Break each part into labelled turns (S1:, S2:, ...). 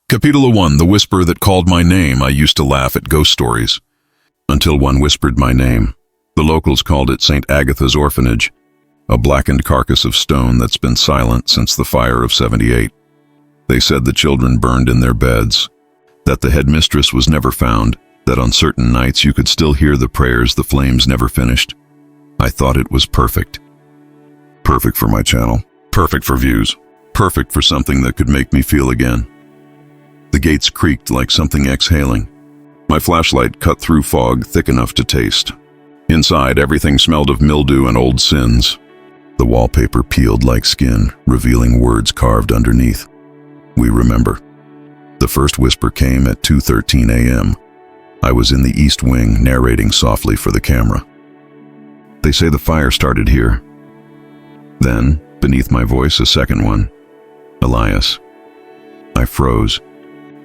S1: Capítulo 1, the whisper that called my name. I used to laugh at ghost stories. Until one whispered my name. The locals called it St. Agatha's Orphanage, a blackened carcass of stone that's been silent since the fire of '78. They said the children burned in their beds, that the headmistress was never found, that on certain nights you could still hear the prayers the flames never finished. I thought it was perfect. Perfect for my channel, perfect for views, perfect for something that could make me feel again. The gates creaked like something exhaling. My flashlight cut through fog thick enough to taste. Inside, everything smelled of mildew and old sins. The wallpaper peeled like skin, revealing words carved underneath. We remember. The first whisper came at 2:13 a.m. I was in the east wing, narrating softly for the camera. They say the fire started here. Then, beneath my voice, a second one. Elias. I froze.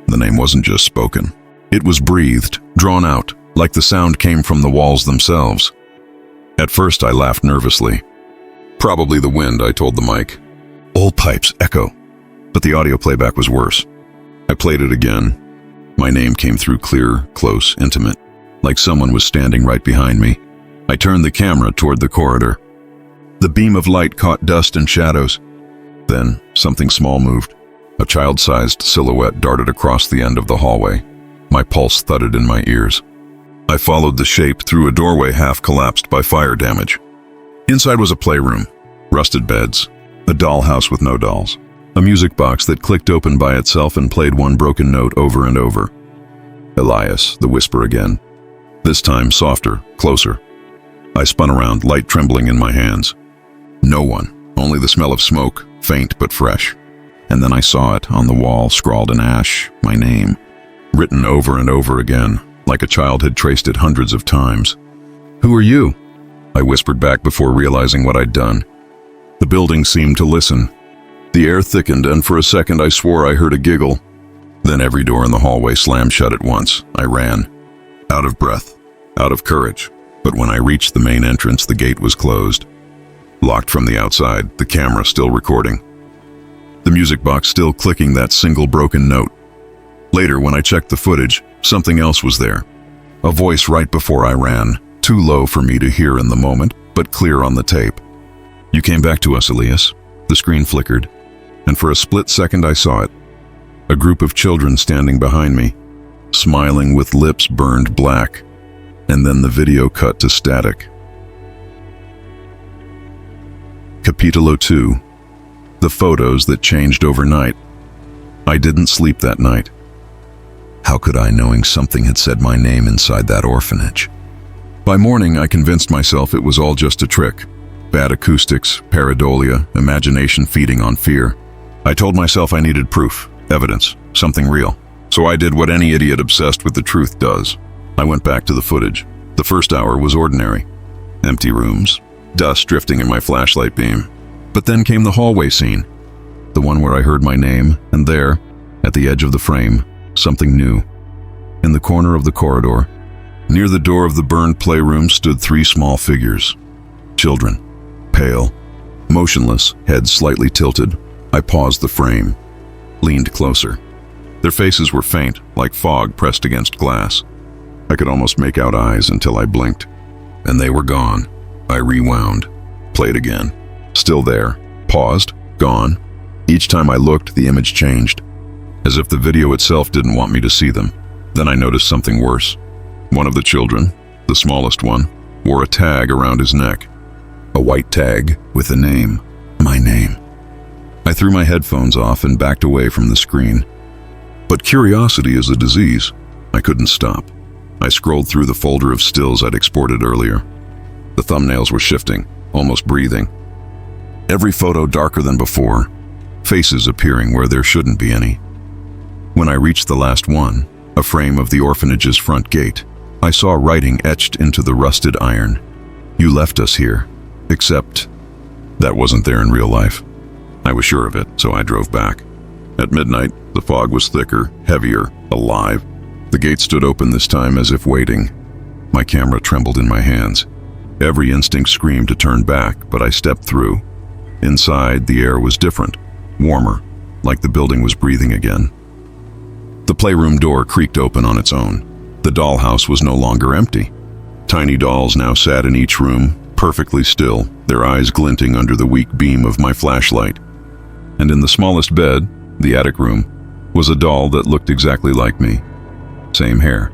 S1: The name wasn't just spoken. It was breathed, drawn out, like the sound came from the walls themselves. At first, I laughed nervously. Probably the wind, I told the mic. Old pipes, echo. But the audio playback was worse. I played it again. My name came through clear, close, intimate, like someone was standing right behind me. I turned the camera toward the corridor. The beam of light caught dust and shadows. Then, something small moved. A child-sized silhouette darted across the end of the hallway. My pulse thudded in my ears. I followed the shape through a doorway half collapsed by fire damage. Inside was a playroom, rusted beds, a dollhouse with no dolls, a music box that clicked open by itself and played one broken note over and over. Elias, the whisper again. This time softer, closer. I spun around, light trembling in my hands. No one, only the smell of smoke, faint but fresh. And then I saw it on the wall, scrawled in ash, my name, written over and over again, like a child had traced it hundreds of times. Who are you? I whispered back before realizing what I'd done. The building seemed to listen. The air thickened, and for a second I swore I heard a giggle. Then every door in the hallway slammed shut at once. I ran, out of breath, out of courage. But when I reached the main entrance, the gate was closed. Locked from the outside, the camera still recording. The music box still clicking that single broken note. Later, when I checked the footage, something else was there. A voice right before I ran, too low for me to hear in the moment, but clear on the tape. You came back to us, Elias. The screen flickered, and for a split second I saw it. A group of children standing behind me, smiling with lips burned black, and then the video cut to static. Capítulo 2. The photos that changed overnight. I didn't sleep that night. How could I, knowing something had said my name inside that orphanage? By morning, I convinced myself it was all just a trick. Bad acoustics, pareidolia, imagination feeding on fear. I told myself I needed proof, evidence, something real. So I did what any idiot obsessed with the truth does. I went back to the footage. The first hour was ordinary. Empty rooms, dust drifting in my flashlight beam. But then came the hallway scene, the one where I heard my name, and there, at the edge of the frame, something new. In the corner of the corridor, near the door of the burned playroom, stood 3 small figures. Children, pale, motionless, heads slightly tilted. I paused the frame, leaned closer. Their faces were faint, like fog pressed against glass. I could almost make out eyes until I blinked. And they were gone. I rewound, played again. Still there, paused, gone. Each time I looked, the image changed, as if the video itself didn't want me to see them. Then I noticed something worse. One of the children, the smallest one, wore a tag around his neck. A white tag with a name, my name. I threw my headphones off and backed away from the screen. But curiosity is a disease. I couldn't stop. I scrolled through the folder of stills I'd exported earlier. The thumbnails were shifting, almost breathing. Every photo darker than before, faces appearing where there shouldn't be any. When I reached the last one, a frame of the orphanage's front gate, I saw writing etched into the rusted iron. You left us here, except that wasn't there in real life. I was sure of it, so I drove back. At midnight, the fog was thicker, heavier, alive. The gate stood open this time as if waiting. My camera trembled in my hands. Every instinct screamed to turn back, but I stepped through. Inside, the air was different, warmer, like the building was breathing again. playroom door creaked open on its own. The dollhouse was no longer empty. Tiny dolls now sat in each room, perfectly still, their eyes glinting under the weak beam of my flashlight. And in the smallest bed, the attic room, was a doll that looked exactly like me. Same hair,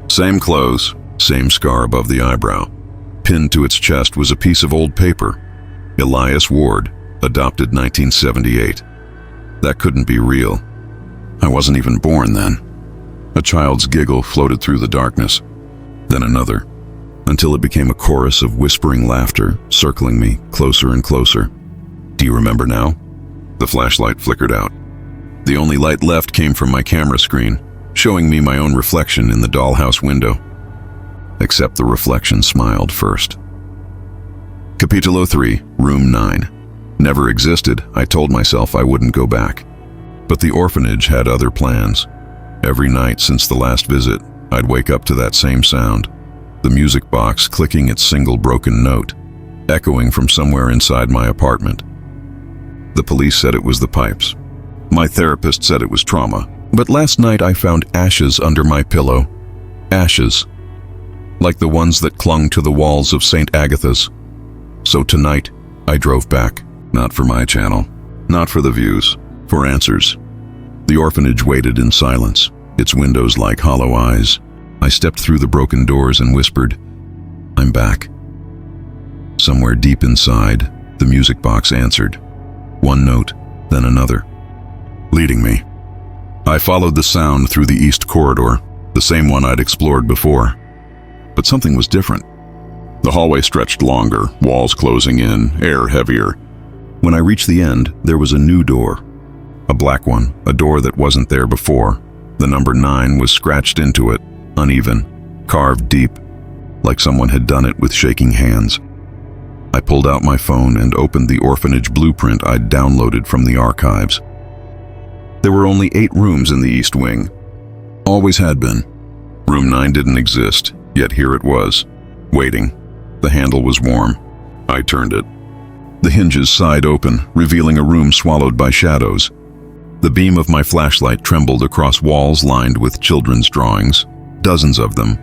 S1: same clothes, same scar above the eyebrow. Pinned to its chest was a piece of old paper. Elias Ward, adopted 1978. That couldn't be real. I wasn't even born then. A child's giggle floated through the darkness, then another, until it became a chorus of whispering laughter, circling me closer and closer. Do you remember now? The flashlight flickered out. The only light left came from my camera screen, showing me my own reflection in the dollhouse window. Except the reflection smiled first. Capítulo 3, Room 9. Never existed. I told myself I wouldn't go back. But the orphanage had other plans. Every night since the last visit, I'd wake up to that same sound, the music box clicking its single broken note, echoing from somewhere inside my apartment. The police said it was the pipes. My therapist said it was trauma. But last night I found ashes under my pillow. Ashes. Like the ones that clung to the walls of St. Agatha's. So tonight, I drove back. Not for my channel. Not for the views. For answers. The orphanage waited in silence, its windows like hollow eyes. I stepped through the broken doors and whispered, "I'm back." Somewhere deep inside, the music box answered. One note, then another. Leading me. I followed the sound through the east corridor, the same one I'd explored before. But something was different. The hallway stretched longer, walls closing in, air heavier. When I reached the end, there was a new door. A black one, a door that wasn't there before. The number 9 was scratched into it, uneven, carved deep, like someone had done it with shaking hands. I pulled out my phone and opened the orphanage blueprint I'd downloaded from the archives. There were only 8 rooms in the East Wing. Always had been. Room 9 didn't exist, yet here it was, waiting. The handle was warm. I turned it. The hinges sighed open, revealing a room swallowed by shadows. The beam of my flashlight trembled across walls lined with children's drawings, dozens of them.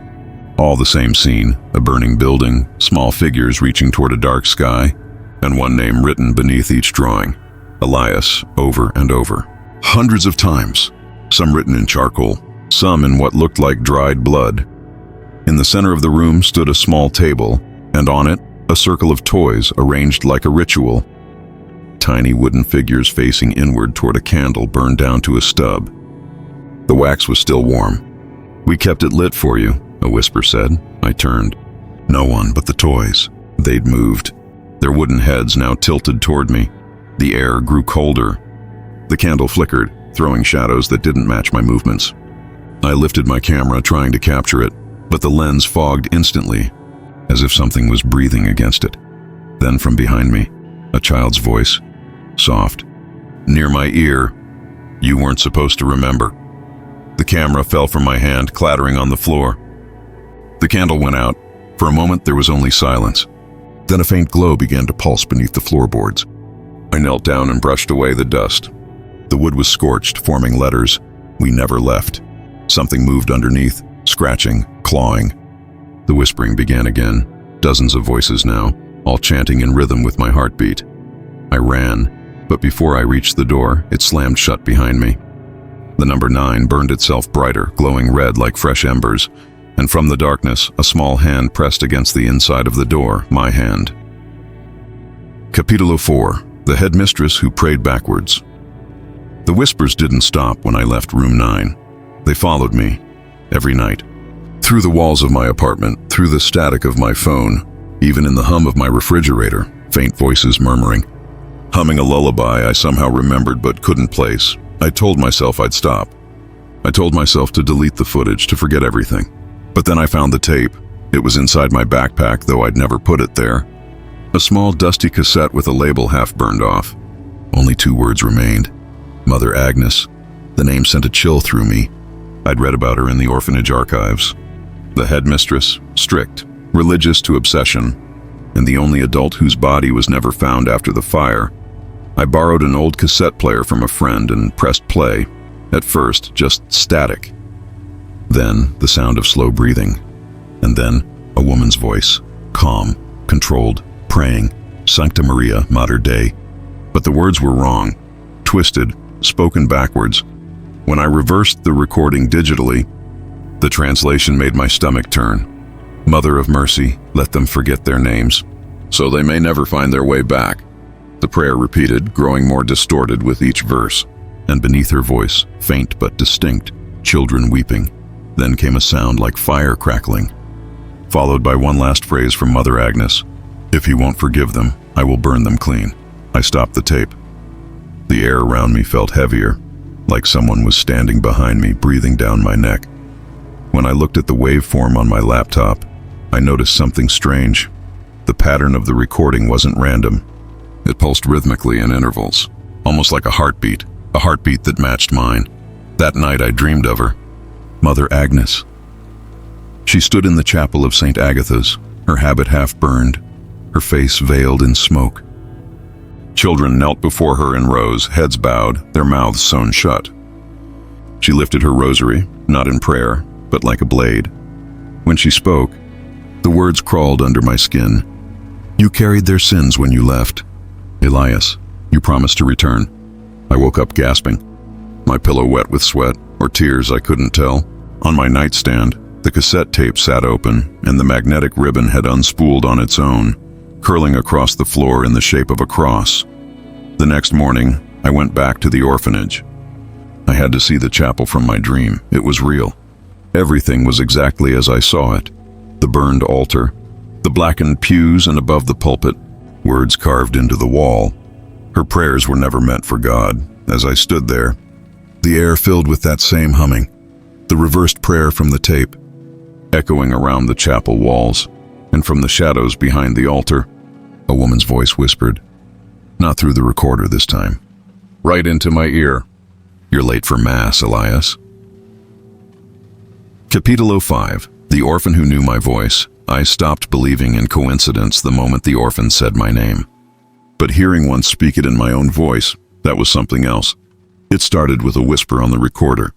S1: All the same scene, a burning building, small figures reaching toward a dark sky, and one name written beneath each drawing, Elias, over and over. Hundreds of times, some written in charcoal, some in what looked like dried blood. In the center of the room stood a small table, and on it, a circle of toys arranged like a ritual. Tiny wooden figures facing inward toward a candle burned down to a stub. The wax was still warm. "We kept it lit for you," a whisper said. I turned. No one but the toys. They'd moved. Their wooden heads now tilted toward me. The air grew colder. The candle flickered, throwing shadows that didn't match my movements. I lifted my camera, trying to capture it, but the lens fogged instantly, as if something was breathing against it. Then from behind me, a child's voice, soft, near my ear, "You weren't supposed to remember." The camera fell from my hand, clattering on the floor. The candle went out. For a moment, there was only silence. Then a faint glow began to pulse beneath the floorboards. I knelt down and brushed away the dust. The wood was scorched, forming letters, "We never left." Something moved underneath, scratching, clawing. The whispering began again, dozens of voices now, all chanting in rhythm with my heartbeat. I ran, but before I reached the door, it slammed shut behind me. The number 9 burned itself brighter, glowing red like fresh embers, and from the darkness, a small hand pressed against the inside of the door, my hand. Capítulo 4, the headmistress who prayed backwards. The whispers didn't stop when I left room 9. They followed me, every night. Through the walls of my apartment, through the static of my phone, even in the hum of my refrigerator, faint voices murmuring. Humming a lullaby I somehow remembered but couldn't place. I told myself I'd stop. I told myself to delete the footage, to forget everything. But then I found the tape. It was inside my backpack, though I'd never put it there. A small dusty cassette with a label half burned off. Only 2 words remained. Mother Agnes. The name sent a chill through me. I'd read about her in the orphanage archives. The headmistress, strict, religious to obsession, and the only adult whose body was never found after the fire. I borrowed an old cassette player from a friend and pressed play. At first, just static. Then, the sound of slow breathing. And then, a woman's voice. Calm, controlled, praying. Sancta Maria, Mater Dei. But the words were wrong. Twisted, spoken backwards. When I reversed the recording digitally, the translation made my stomach turn. Mother of mercy, let them forget their names, so they may never find their way back. The prayer repeated, growing more distorted with each verse, and beneath her voice, faint but distinct, children weeping. Then came a sound like fire crackling, followed by one last phrase from Mother Agnes. If he won't forgive them, I will burn them clean. I stopped the tape. The air around me felt heavier, like someone was standing behind me, breathing down my neck. When I looked at the waveform on my laptop, I noticed something strange. The pattern of the recording wasn't random. It pulsed rhythmically in intervals, almost like a heartbeat that matched mine. That night I dreamed of her, Mother Agnes. She stood in the chapel of St. Agatha's, her habit half burned, her face veiled in smoke. Children knelt before her in rows, heads bowed, their mouths sewn shut. She lifted her rosary, not in prayer, but like a blade. When she spoke, the words crawled under my skin. You carried their sins when you left. Elias, you promised to return. I woke up gasping, my pillow wet with sweat, or tears, I couldn't tell. On my nightstand, the cassette tape sat open, and the magnetic ribbon had unspooled on its own, curling across the floor in the shape of a cross. The next morning, I went back to the orphanage. I had to see the chapel from my dream. It was real. Everything was exactly as I saw it. The burned altar, the blackened pews, and above the pulpit, words carved into the wall. Her prayers were never meant for God. As I stood there, the air filled with that same humming, the reversed prayer from the tape, echoing around the chapel walls, and from the shadows behind the altar, a woman's voice whispered, not through the recorder this time, right into my ear. You're late for Mass, Elias. Capítulo 5. The orphan who knew my voice. I stopped believing in coincidence the moment the orphan said my name. But hearing one speak it in my own voice, that was something else. It started with a whisper on the recorder.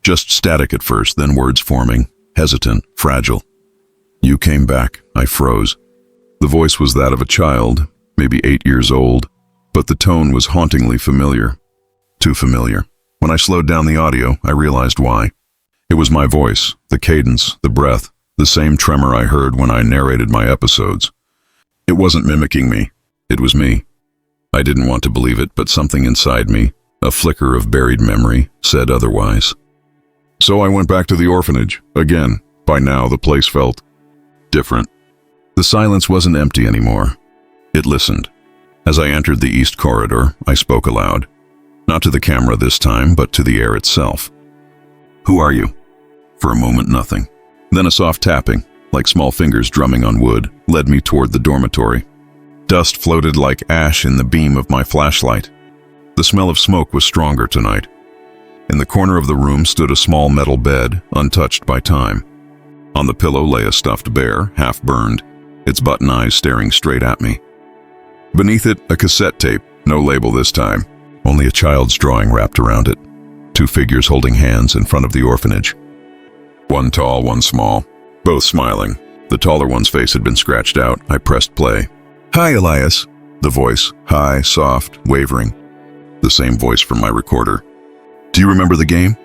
S1: Just static at first, then words forming, hesitant, fragile. You came back. I froze. The voice was that of a child, maybe 8 years old, but the tone was hauntingly familiar. Too familiar. When I slowed down the audio, I realized why. It was my voice, the cadence, the breath, the same tremor I heard when I narrated my episodes. It wasn't mimicking me. It was me. I didn't want to believe it, but something inside me, a flicker of buried memory, said otherwise. So I went back to the orphanage, again. By now, the place felt different. The silence wasn't empty anymore. It listened. As I entered the east corridor, I spoke aloud. Not to the camera this time, but to the air itself. Who are you? For a moment, nothing. Then a soft tapping, like small fingers drumming on wood, led me toward the dormitory. Dust floated like ash in the beam of my flashlight. The smell of smoke was stronger tonight. In the corner of the room stood a small metal bed, untouched by time. On the pillow lay a stuffed bear, half burned, its button eyes staring straight at me. Beneath it, a cassette tape, no label this time, only a child's drawing wrapped around it. 2 figures holding hands in front of the orphanage. One tall, one small, both smiling. The taller one's face had been scratched out. I pressed play. Hi, Elias. The voice, high, soft, wavering. The same voice from my recorder. Do you remember the game?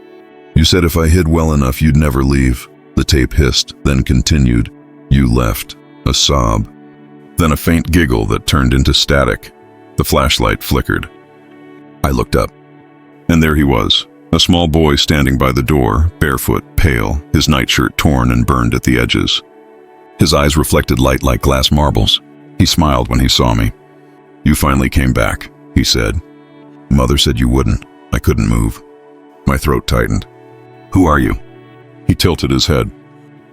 S1: You said if I hid well enough, you'd never leave. The tape hissed, then continued. You left. A sob. Then a faint giggle that turned into static. The flashlight flickered. I looked up. And there he was, a small boy standing by the door, barefoot, pale, his nightshirt torn and burned at the edges. His eyes reflected light like glass marbles. He smiled when he saw me. You finally came back, he said. Mother said you wouldn't. I couldn't move. My throat tightened. Who are you? He tilted his head.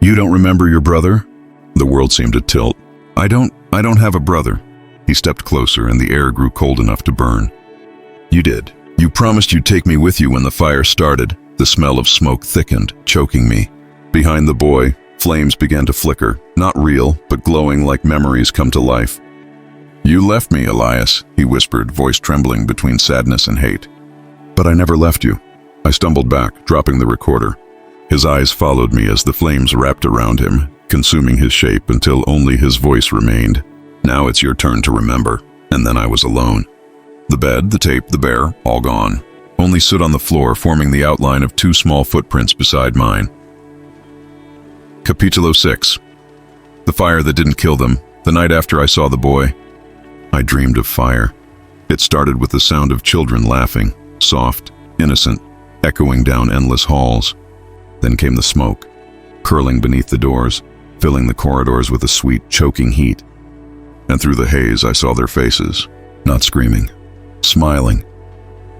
S1: You don't remember your brother? The world seemed to tilt. I don't have a brother. He stepped closer and the air grew cold enough to burn. You did. You promised you'd take me with you when the fire started. The smell of smoke thickened, choking me. Behind the boy, flames began to flicker, not real, but glowing like memories come to life. You left me, Elias, he whispered, voice trembling between sadness and hate. But I never left you. I stumbled back, dropping the recorder. His eyes followed me as the flames wrapped around him, consuming his shape until only his voice remained. Now it's your turn to remember. And then I was alone. The bed, the tape, the bear, all gone. Only stood on the floor, forming the outline of two small footprints beside mine. Capítulo 6. The fire that didn't kill them, the night after I saw the boy. I dreamed of fire. It started with the sound of children laughing, soft, innocent, echoing down endless halls. Then came the smoke, curling beneath the doors, filling the corridors with a sweet, choking heat. And through the haze I saw their faces, not screaming, smiling.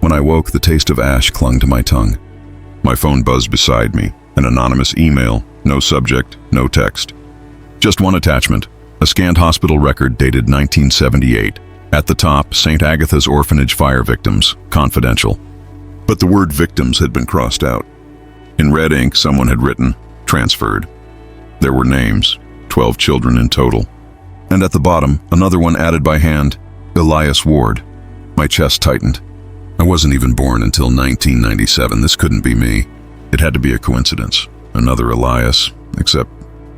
S1: When I woke, the taste of ash clung to my tongue. My phone buzzed beside me, an anonymous email, no subject, no text. Just one attachment, a scanned hospital record dated 1978. At the top, St. Agatha's Orphanage fire victims, confidential. But the word victims had been crossed out. In red ink, someone had written, transferred. There were names, 12 children in total. And at the bottom, another one added by hand, Elias Ward. My chest tightened. I wasn't even born until 1997. This couldn't be me. It had to be a coincidence. Another Elias, except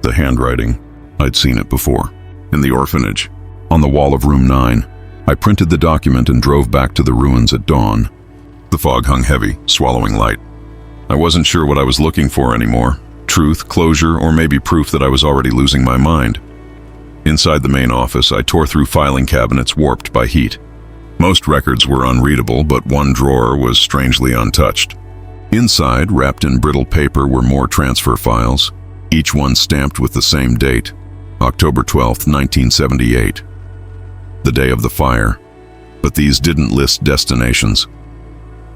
S1: the handwriting. I'd seen it before. In the orphanage, on the wall of room 9. I printed the document and drove back to the ruins at dawn. The fog hung heavy, swallowing light. I wasn't sure what I was looking for anymore. Truth, closure, or maybe proof that I was already losing my mind. Inside the main office, I tore through filing cabinets warped by heat. Most records were unreadable, but one drawer was strangely untouched. Inside, wrapped in brittle paper, were more transfer files, each one stamped with the same date, October 12, 1978. The day of the fire. But these didn't list destinations.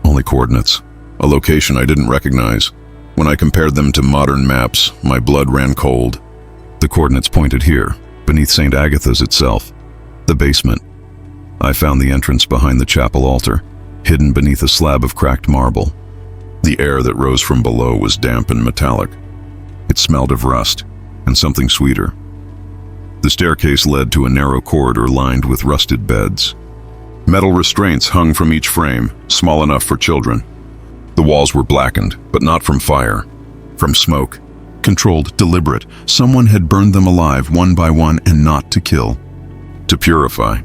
S1: Only coordinates. A location I didn't recognize. When I compared them to modern maps, my blood ran cold. The coordinates pointed here, beneath St. Agatha's itself. The basement. I found the entrance behind the chapel altar, hidden beneath a slab of cracked marble. The air that rose from below was damp and metallic. It smelled of rust, and something sweeter. The staircase led to a narrow corridor lined with rusted beds. Metal restraints hung from each frame, small enough for children. The walls were blackened, but not from fire, from smoke. Controlled, deliberate. Someone had burned them alive one by one, and not to kill, to purify.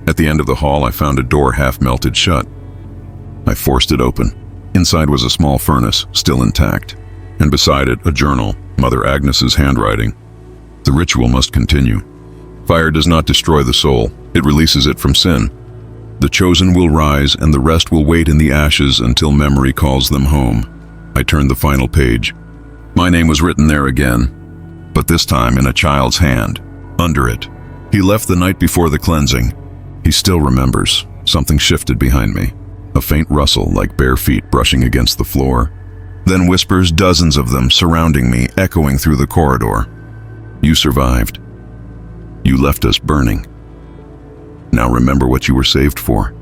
S1: At the end of the hall, I found a door half melted shut. I forced it open. Inside was a small furnace, still intact, and beside it a journal, Mother Agnes's handwriting. The ritual must continue. Fire does not destroy the soul, it releases it from sin. The chosen will rise, and the rest will wait in the ashes until memory calls them home. I turned the final page. My name was written there again, but this time in a child's hand, under it. He left the night before the cleansing. He still remembers. Something shifted behind me. A faint rustle like bare feet brushing against the floor. Then whispers, dozens of them surrounding me, echoing through the corridor. You survived. You left us burning. Now remember what you were saved for.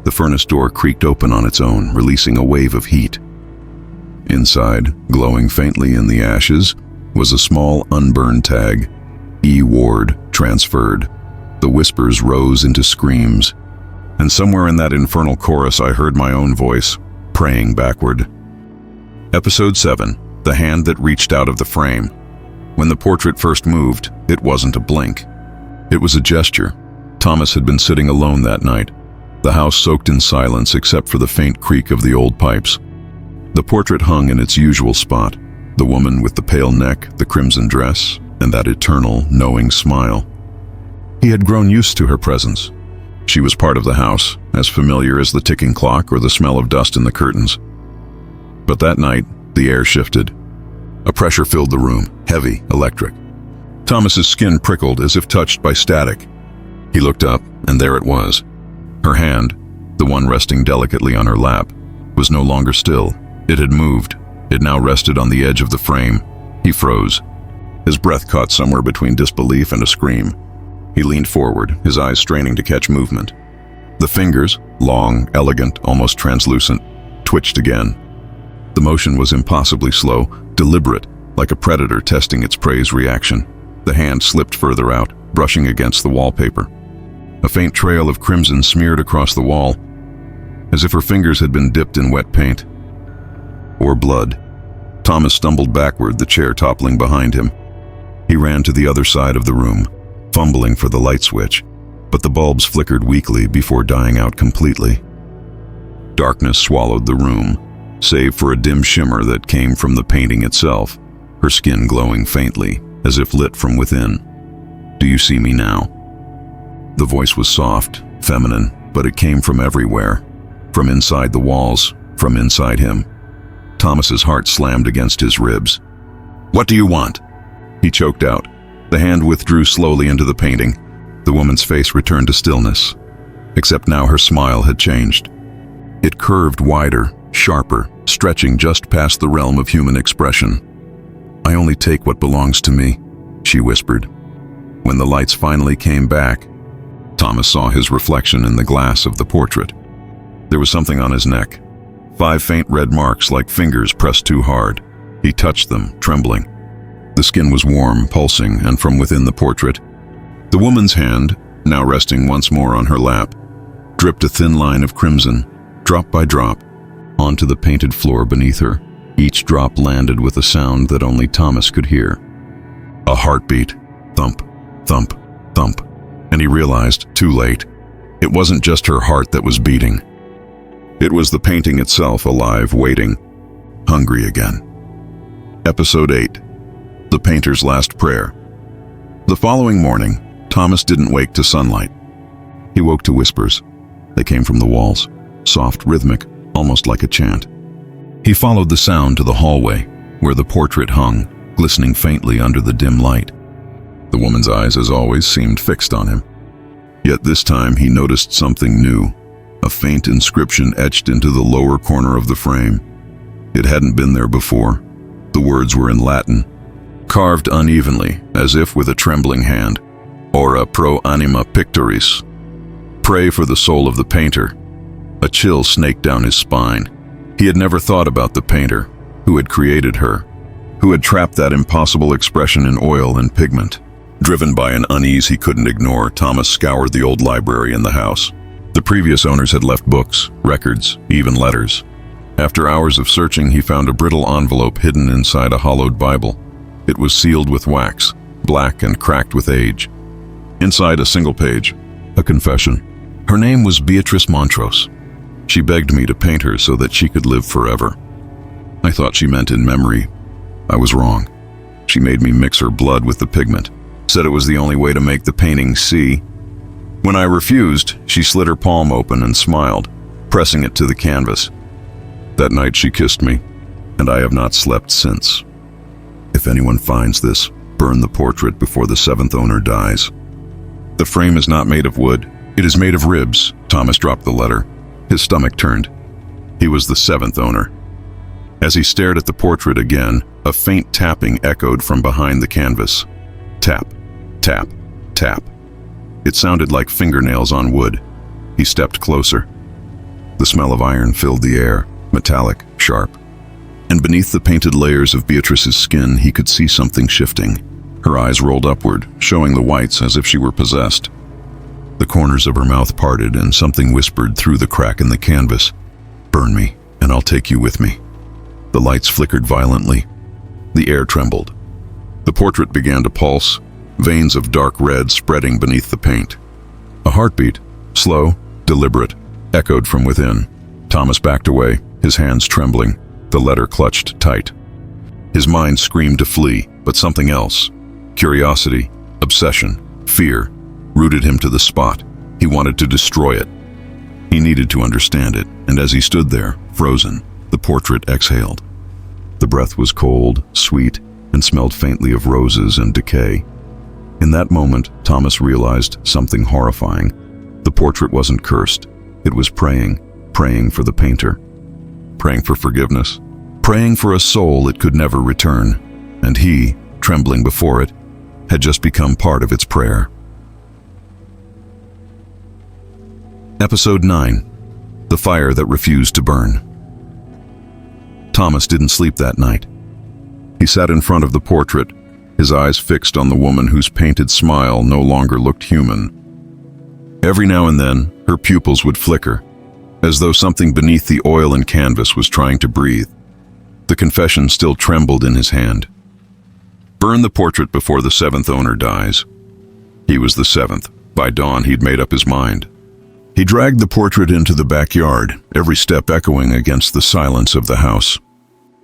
S1: The furnace door creaked open on its own, releasing a wave of heat. Inside, glowing faintly in the ashes, was a small unburned tag. E. Ward, transferred. The whispers rose into screams. And somewhere in that infernal chorus I heard my own voice, praying backward. Episode 7, The Hand That Reached Out of the Frame. When the portrait first moved, it wasn't a blink. It was a gesture. Thomas had been sitting alone that night, the house soaked in silence except for the faint creak of the old pipes. The portrait hung in its usual spot, the woman with the pale neck, the crimson dress, and that eternal, knowing smile. He had grown used to her presence. She was part of the house, as familiar as the ticking clock or the smell of dust in the curtains. But that night, the air shifted. A pressure filled the room, heavy, electric. Thomas's skin prickled as if touched by static. He looked up, and there it was. Her hand, the one resting delicately on her lap, was no longer still. It had moved. It now rested on the edge of the frame. He froze. His breath caught somewhere between disbelief and a scream. He leaned forward, his eyes straining to catch movement. The fingers, long, elegant, almost translucent, twitched again. The motion was impossibly slow, deliberate, like a predator testing its prey's reaction. The hand slipped further out, brushing against the wallpaper. A faint trail of crimson smeared across the wall, as if her fingers had been dipped in wet paint. or blood. Thomas stumbled backward, the chair toppling behind him. He ran to the other side of the room, fumbling for the light switch, but the bulbs flickered weakly before dying out completely. Darkness swallowed the room, save for a dim shimmer that came from the painting itself, her skin glowing faintly, as if lit from within. "Do you see me now?" The voice was soft, feminine, but it came from everywhere. From inside the walls, from inside him. Thomas's heart slammed against his ribs. "What do you want?" He choked out. The hand withdrew slowly into the painting. The woman's face returned to stillness, except now her smile had changed. It curved wider, sharper, stretching just past the realm of human expression. "I only take what belongs to me," she whispered. When the lights finally came back, Thomas saw his reflection in the glass of the portrait. There was something on his neck. 5 faint red marks like fingers pressed too hard. He touched them, trembling. The skin was warm, pulsing, and from within the portrait, the woman's hand, now resting once more on her lap, dripped a thin line of crimson, drop by drop, onto the painted floor beneath her. Each drop landed with a sound that only Thomas could hear. A heartbeat. Thump, thump, thump. And he realized, too late, it wasn't just her heart that was beating. It was the painting itself, alive, waiting, hungry again. Episode 8. The Painter's Last Prayer. The following morning, Thomas didn't wake to sunlight. He woke to whispers. They came from the walls, soft, rhythmic, almost like a chant. He followed the sound to the hallway, where the portrait hung, glistening faintly under the dim light. The woman's eyes, as always, seemed fixed on him. Yet this time he noticed something new, a faint inscription etched into the lower corner of the frame. It hadn't been there before. The words were in Latin, carved unevenly, as if with a trembling hand. Ora pro anima pictoris. Pray for the soul of the painter. A chill snaked down his spine. He had never thought about the painter, who had created her, who had trapped that impossible expression in oil and pigment. Driven by an unease he couldn't ignore, Thomas scoured the old library in the house. The previous owners had left books, records, even letters. After hours of searching, he found a brittle envelope hidden inside a hollowed Bible. It was sealed with wax, black and cracked with age. Inside a single page, a confession. Her name was Beatrice Montrose. She begged me to paint her so that she could live forever. I thought she meant in memory. I was wrong. She made me mix her blood with the pigment, said it was the only way to make the painting see. When I refused, she slid her palm open and smiled, pressing it to the canvas. That night she kissed me, and I have not slept since. If anyone finds this, burn the portrait before the 7th owner dies. The frame is not made of wood. It is made of ribs. Thomas dropped the letter. His stomach turned. He was the 7th owner. As he stared at the portrait again, a faint tapping echoed from behind the canvas. Tap, tap, tap. It sounded like fingernails on wood. He stepped closer. The smell of iron filled the air, metallic, sharp. And beneath the painted layers of Beatrice's skin, he could see something shifting. Her eyes rolled upward, showing the whites as if she were possessed. The corners of her mouth parted, and something whispered through the crack in the canvas. "Burn me, and I'll take you with me." The lights flickered violently. The air trembled. The portrait began to pulse, veins of dark red spreading beneath the paint. A heartbeat, slow, deliberate, echoed from within. Thomas backed away, his hands trembling, the letter clutched tight. His mind screamed to flee, but something else, curiosity, obsession, fear, rooted him to the spot. He wanted to destroy it. He needed to understand it, and as he stood there, frozen, the portrait exhaled. The breath was cold, sweet, and smelled faintly of roses and decay. In that moment, Thomas realized something horrifying. The portrait wasn't cursed. It was praying for the painter. Praying for forgiveness. Praying for a soul it could never return. And he, trembling before it, had just become part of its prayer. Episode 9. The Fire That Refused to Burn. Thomas didn't sleep that night. He sat in front of the portrait, his eyes fixed on the woman whose painted smile no longer looked human. Every now and then, her pupils would flicker, as though something beneath the oil and canvas was trying to breathe. The confession still trembled in his hand. Burn the portrait before the seventh owner dies. He was the seventh. By dawn, he'd made up his mind. He dragged the portrait into the backyard, every step echoing against the silence of the house.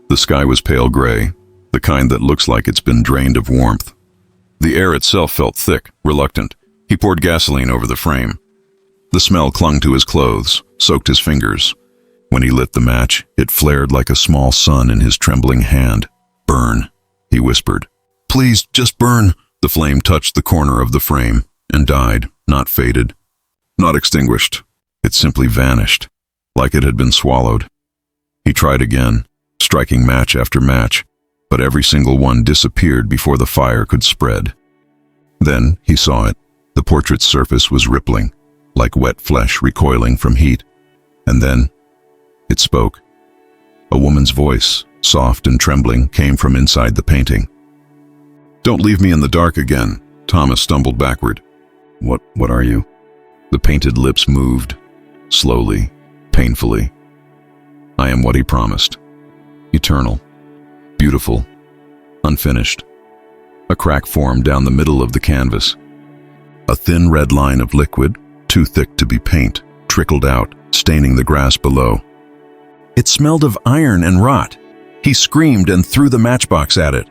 S1: The sky was pale gray, the kind that looks like it's been drained of warmth. The air itself felt thick, reluctant. He poured gasoline over the frame. The smell clung to his clothes, soaked his fingers. When he lit the match, it flared like a small sun in his trembling hand. "Burn," he whispered. "Please, just burn." The flame touched the corner of the frame and died, not faded, not extinguished. It simply vanished, like it had been swallowed. He tried again, striking match after match, but every single one disappeared before the fire could spread. Then he saw it. The portrait's surface was rippling, like wet flesh recoiling from heat. And then it spoke. A woman's voice, soft and trembling, came from inside the painting. "Don't leave me in the dark again." Thomas stumbled backward. What are you?" The painted lips moved, slowly, painfully. "I am what he promised. Eternal, beautiful, unfinished." A crack formed down the middle of the canvas. A thin red line of liquid, too thick to be paint, trickled out, staining the grass below. It smelled of iron and rot. He screamed and threw the matchbox at it.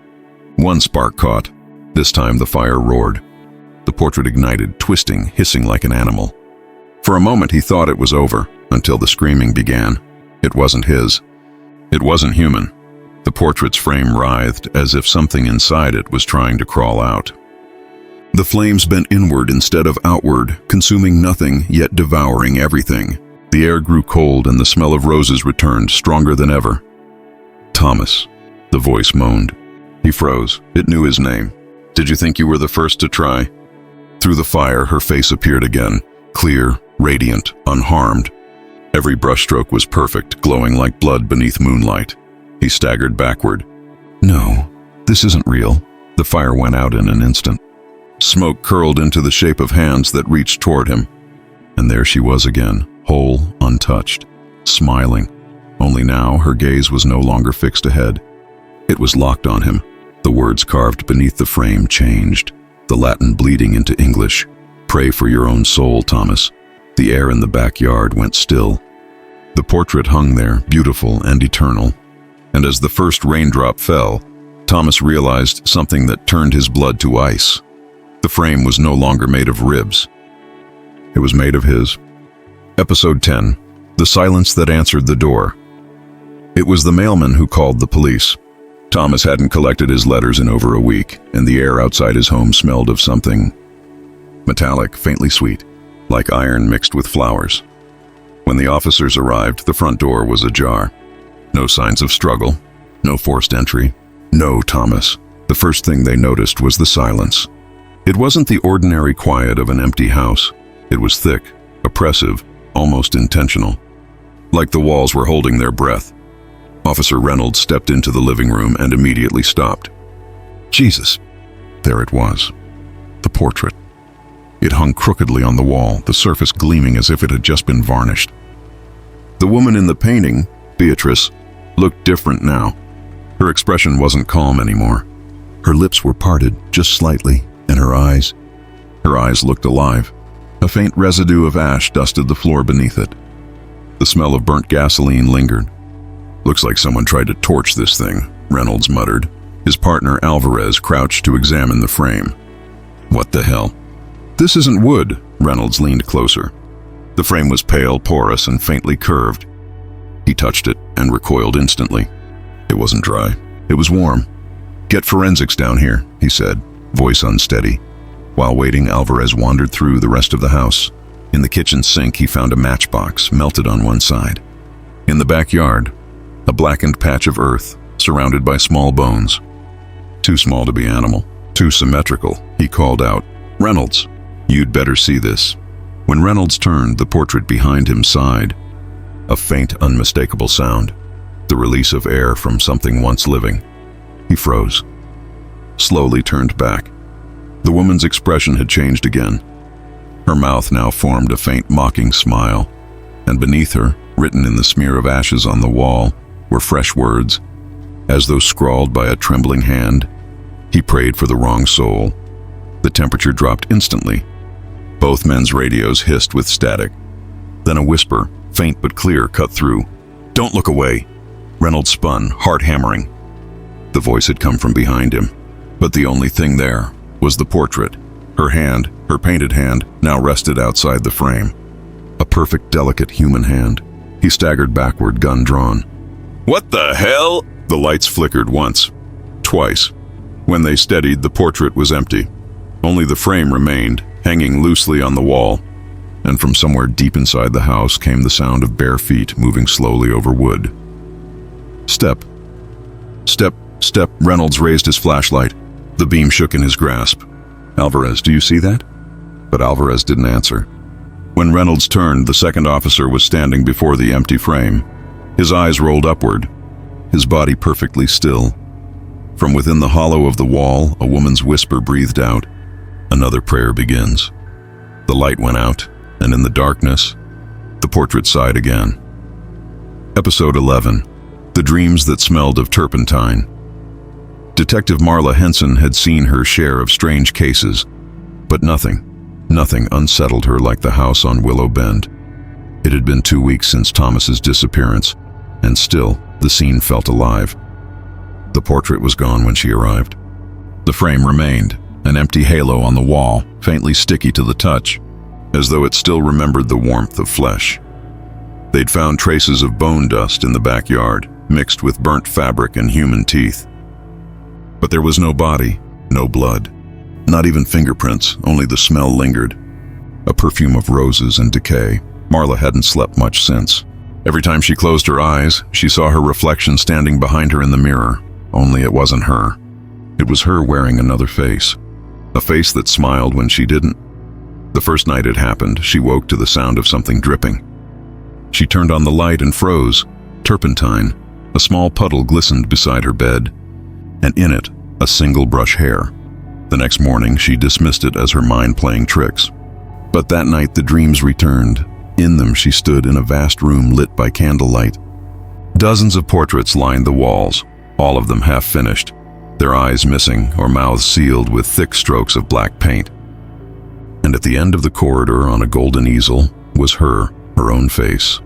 S1: One spark caught. This time the fire roared. The portrait ignited, twisting, hissing like an animal. For a moment he thought it was over, until the screaming began. It wasn't his. It wasn't human. The portrait's frame writhed as if something inside it was trying to crawl out. The flames bent inward instead of outward, consuming nothing yet devouring everything. The air grew cold and the smell of roses returned, stronger than ever. "Thomas," the voice moaned. He froze. It knew his name. "Did you think you were the first to try?" Through the fire, her face appeared again, clear, radiant, unharmed. Every brushstroke was perfect, glowing like blood beneath moonlight. He staggered backward. "No, this isn't real." The fire went out in an instant. Smoke curled into the shape of hands that reached toward him. And there she was again, whole, untouched, smiling. Only now her gaze was no longer fixed ahead. It was locked on him. The words carved beneath the frame changed, the Latin bleeding into English. "Pray for your own soul, Thomas." The air in the backyard went still. The portrait hung there, beautiful and eternal. And as the first raindrop fell, Thomas realized something that turned his blood to ice. The frame was no longer made of ribs. It was made of his. Episode 10. The silence that answered the door. It was the mailman who called the police. Thomas hadn't collected his letters in over a week, and the air outside his home smelled of something metallic, faintly sweet, like iron mixed with flowers. When the officers arrived, the front door was ajar. No signs of struggle, no forced entry, no Thomas. The first thing they noticed was the silence. It wasn't the ordinary quiet of an empty house. It was thick, oppressive, almost intentional. Like the walls were holding their breath. Officer Reynolds stepped into the living room and immediately stopped. Jesus! There it was. The portrait. It hung crookedly on the wall, the surface gleaming as if it had just been varnished. The woman in the painting, Beatrice, looked different now. Her expression wasn't calm anymore. Her lips were parted, just slightly, and her eyes looked alive. A faint residue of ash dusted the floor beneath it. The smell of burnt gasoline lingered. "Looks like someone tried to torch this thing," Reynolds muttered. His partner Alvarez crouched to examine the frame. "What the hell?" "This isn't wood." Reynolds leaned closer. The frame was pale, porous, and faintly curved. He touched it and recoiled instantly. It wasn't dry. It was warm. "Get forensics down here," he said, voice unsteady. While waiting, Alvarez wandered through the rest of the house. In the kitchen sink, he found a matchbox, melted on one side. In the backyard, a blackened patch of earth, surrounded by small bones. Too small to be animal, too symmetrical, he called out. "Reynolds, you'd better see this." When Reynolds turned, the portrait behind him sighed. A faint, unmistakable sound, the release of air from something once living. He froze, slowly turned back. The woman's expression had changed again. Her mouth now formed a faint, mocking smile, and beneath her, written in the smear of ashes on the wall, were fresh words. as though scrawled by a trembling hand. He prayed for the wrong soul. The temperature dropped instantly. Both men's radios hissed with static. Then a whisper, faint but clear, cut through. "Don't look away." Reynolds spun, heart hammering. The voice had come from behind him, but the only thing there was the portrait. Her hand, her painted hand, now rested outside the frame. A perfect, delicate human hand. He staggered backward, gun drawn. "What the hell?" The lights flickered once, twice. When they steadied, the portrait was empty. Only the frame remained, hanging loosely on the wall. And from somewhere deep inside the house came the sound of bare feet moving slowly over wood. Step. Step, step. Reynolds raised his flashlight. The beam shook in his grasp. "Alvarez, do you see that?" But Alvarez didn't answer. When Reynolds turned, the second officer was standing before the empty frame. His eyes rolled upward, his body perfectly still. From within the hollow of the wall, a woman's whisper breathed out. "Another prayer begins." The light went out, and in the darkness, the portrait sighed again. Episode 11. The Dreams That Smelled of Turpentine. Detective Marla Henson had seen her share of strange cases, but nothing unsettled her like the house on Willow Bend. It had been 2 weeks since Thomas's disappearance, and still the scene felt alive. The portrait was gone when she arrived. The frame remained, an empty halo on the wall, faintly sticky to the touch, as though it still remembered the warmth of flesh. They'd found traces of bone dust in the backyard, mixed with burnt fabric and human teeth. But there was no body, no blood. Not even fingerprints, only the smell lingered. A perfume of roses and decay. Marla hadn't slept much since. Every time she closed her eyes, she saw her reflection standing behind her in the mirror. Only it wasn't her. It was her wearing another face. A face that smiled when she didn't. The first night it happened, she woke to the sound of something dripping. She turned on the light and froze. Turpentine. A small puddle glistened beside her bed, and in it, a single brush hair. The next morning, she dismissed it as her mind playing tricks. But that night, the dreams returned. In them, she stood in a vast room lit by candlelight. Dozens of portraits lined the walls, all of them half finished, their eyes missing or mouths sealed with thick strokes of black paint. And at the end of the corridor, on a golden easel, was her own face,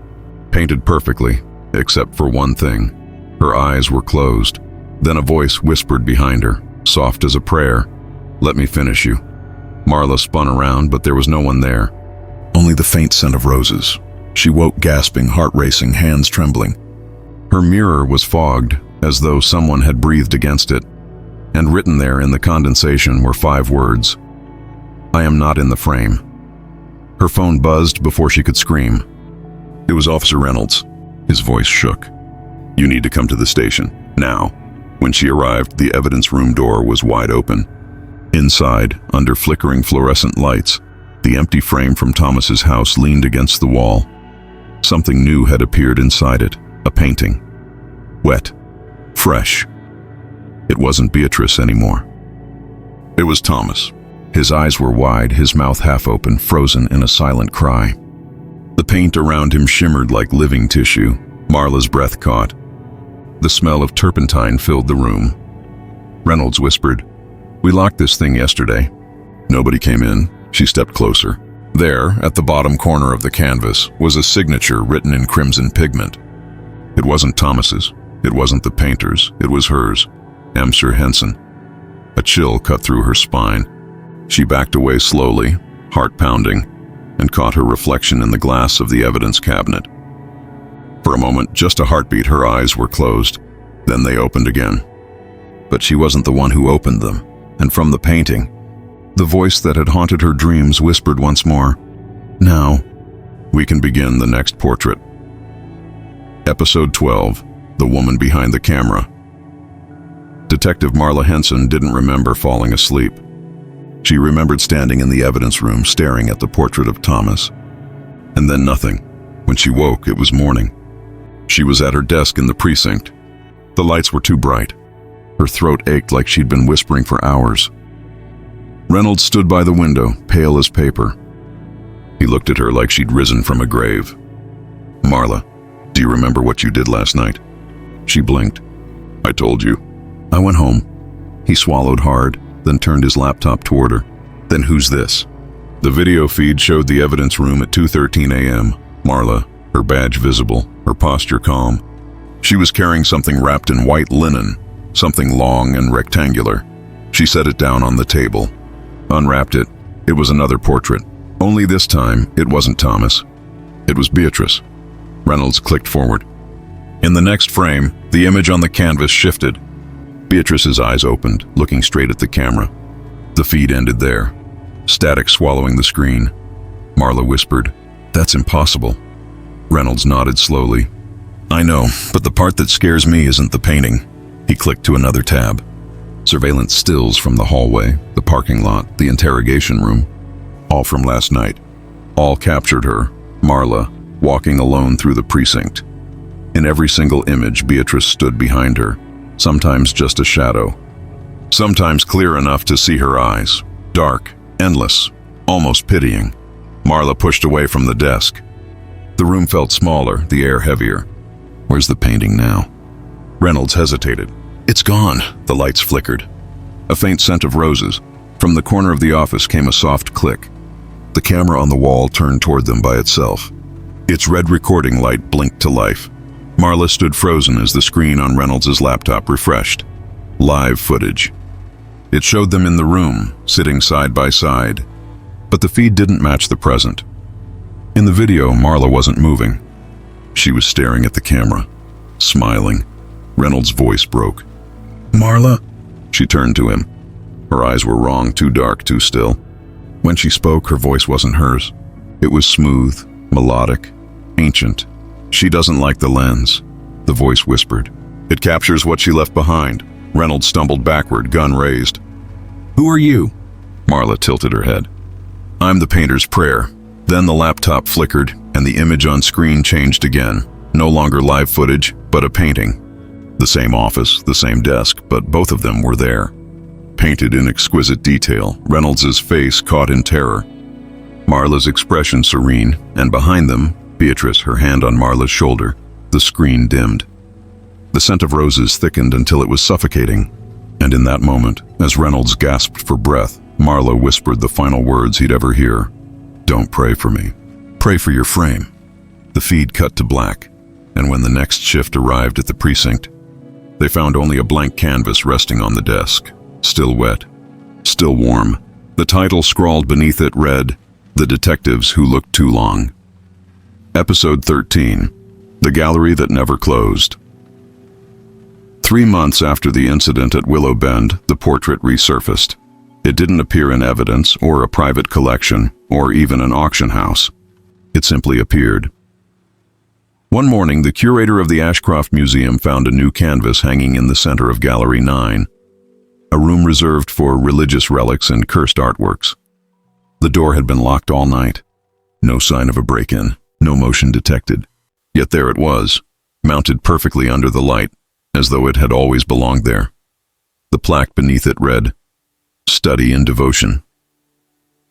S1: painted perfectly, except for one thing. Her eyes were closed. Then a voice whispered behind her, soft as a prayer, "Let me finish you." Marla spun around, but there was no one there. Only the faint scent of roses. She woke gasping, heart racing, hands trembling. Her mirror was fogged, as though someone had breathed against it, and written there in the condensation were 5 words. "I am not in the frame." Her phone buzzed before she could scream. It was Officer Reynolds. His voice shook. "You need to come to the station, now." When she arrived, the evidence room door was wide open. Inside, under flickering fluorescent lights, the empty frame from Thomas's house leaned against the wall. Something new had appeared inside it, a painting. Wet. Fresh. It wasn't Beatrice anymore. It was Thomas. His eyes were wide, his mouth half open, frozen in a silent cry. The paint around him shimmered like living tissue. Marla's breath caught. The smell of turpentine filled the room. Reynolds whispered, "We locked this thing yesterday." Nobody came in. She stepped closer. There, at the bottom corner of the canvas, was a signature written in crimson pigment. It wasn't Thomas's. It wasn't the painter's. It was hers. M. Sir Henson. A chill cut through her spine. She backed away slowly, heart pounding, and caught her reflection in the glass of the evidence cabinet. For a moment, just a heartbeat, her eyes were closed. Then they opened again. But she wasn't the one who opened them, and from the painting, the voice that had haunted her dreams whispered once more, "Now, we can begin the next portrait." Episode 12. The Woman Behind the Camera. Detective Marla Henson didn't remember falling asleep. She remembered standing in the evidence room staring at the portrait of Thomas. And then nothing. When she woke, it was morning. She was at her desk in the precinct. The lights were too bright. Her throat ached like she'd been whispering for hours. Reynolds stood by the window, pale as paper. He looked at her like she'd risen from a grave. "Marla, do you remember what you did last night?" She blinked. I told you. I went home. He swallowed hard, then turned his laptop toward her. Then who's this? The video feed showed the evidence room at 2:13 a.m. Marla, her badge visible, her posture calm. She was carrying something wrapped in white linen, something long and rectangular. She set it down on the table, unwrapped it. It was another portrait. Only this time, it wasn't Thomas. It was Beatrice. Reynolds clicked forward. In the next frame, the image on the canvas shifted. Beatrice's eyes opened, looking straight at the camera. The feed ended there, static swallowing the screen. Marla whispered, "That's impossible." Reynolds nodded slowly. "I know, but the part that scares me isn't the painting." He clicked to another tab. Surveillance stills from the hallway, the parking lot, the interrogation room. All from last night. All captured her, Marla, walking alone through the precinct. In every single image, Beatrice stood behind her, sometimes just a shadow. Sometimes clear enough to see her eyes, dark, endless, almost pitying. Marla pushed away from the desk. The room felt smaller, the air heavier. "Where's the painting now?" Reynolds hesitated. "It's gone." The lights flickered. A faint scent of roses. From the corner of the office came a soft click. The camera on the wall turned toward them by itself. Its red recording light blinked to life. Marla stood frozen as the screen on Reynolds' laptop refreshed. Live footage. It showed them in the room, sitting side by side. But the feed didn't match the present. In the video, Marla wasn't moving. She was staring at the camera, smiling. Reynolds' voice broke. "Marla?" She turned to him. Her eyes were wrong, too dark, too still. When she spoke, her voice wasn't hers. It was smooth, melodic, ancient. "She doesn't like the lens," the voice whispered. "It captures what she left behind." Reynolds stumbled backward, gun raised. "Who are you?" Marla tilted her head. "I'm the painter's prayer." Then the laptop flickered, and the image on screen changed again. No longer live footage, but a painting. The same office, the same desk, but both of them were there. Painted in exquisite detail, Reynolds' face caught in terror. Marla's expression serene, and behind them, Beatrice, her hand on Marla's shoulder. The screen dimmed. The scent of roses thickened until it was suffocating. And in that moment, as Reynolds gasped for breath, Marla whispered the final words he'd ever hear. "Don't pray for me. Pray for your frame." The feed cut to black, and when the next shift arrived at the precinct, they found only a blank canvas resting on the desk. Still wet, still warm. The title scrawled beneath it read, "The Detectives Who Looked Too Long." Episode 13, The Gallery That Never Closed. 3 months after the incident at Willow Bend, the portrait resurfaced. It didn't appear in evidence or a private collection or even an auction house. It simply appeared. One morning, the curator of the Ashcroft Museum found a new canvas hanging in the center of Gallery 9, a room reserved for religious relics and cursed artworks. The door had been locked all night. No sign of a break-in, no motion detected. Yet there it was, mounted perfectly under the light, as though it had always belonged there. The plaque beneath it read, "Study in Devotion,"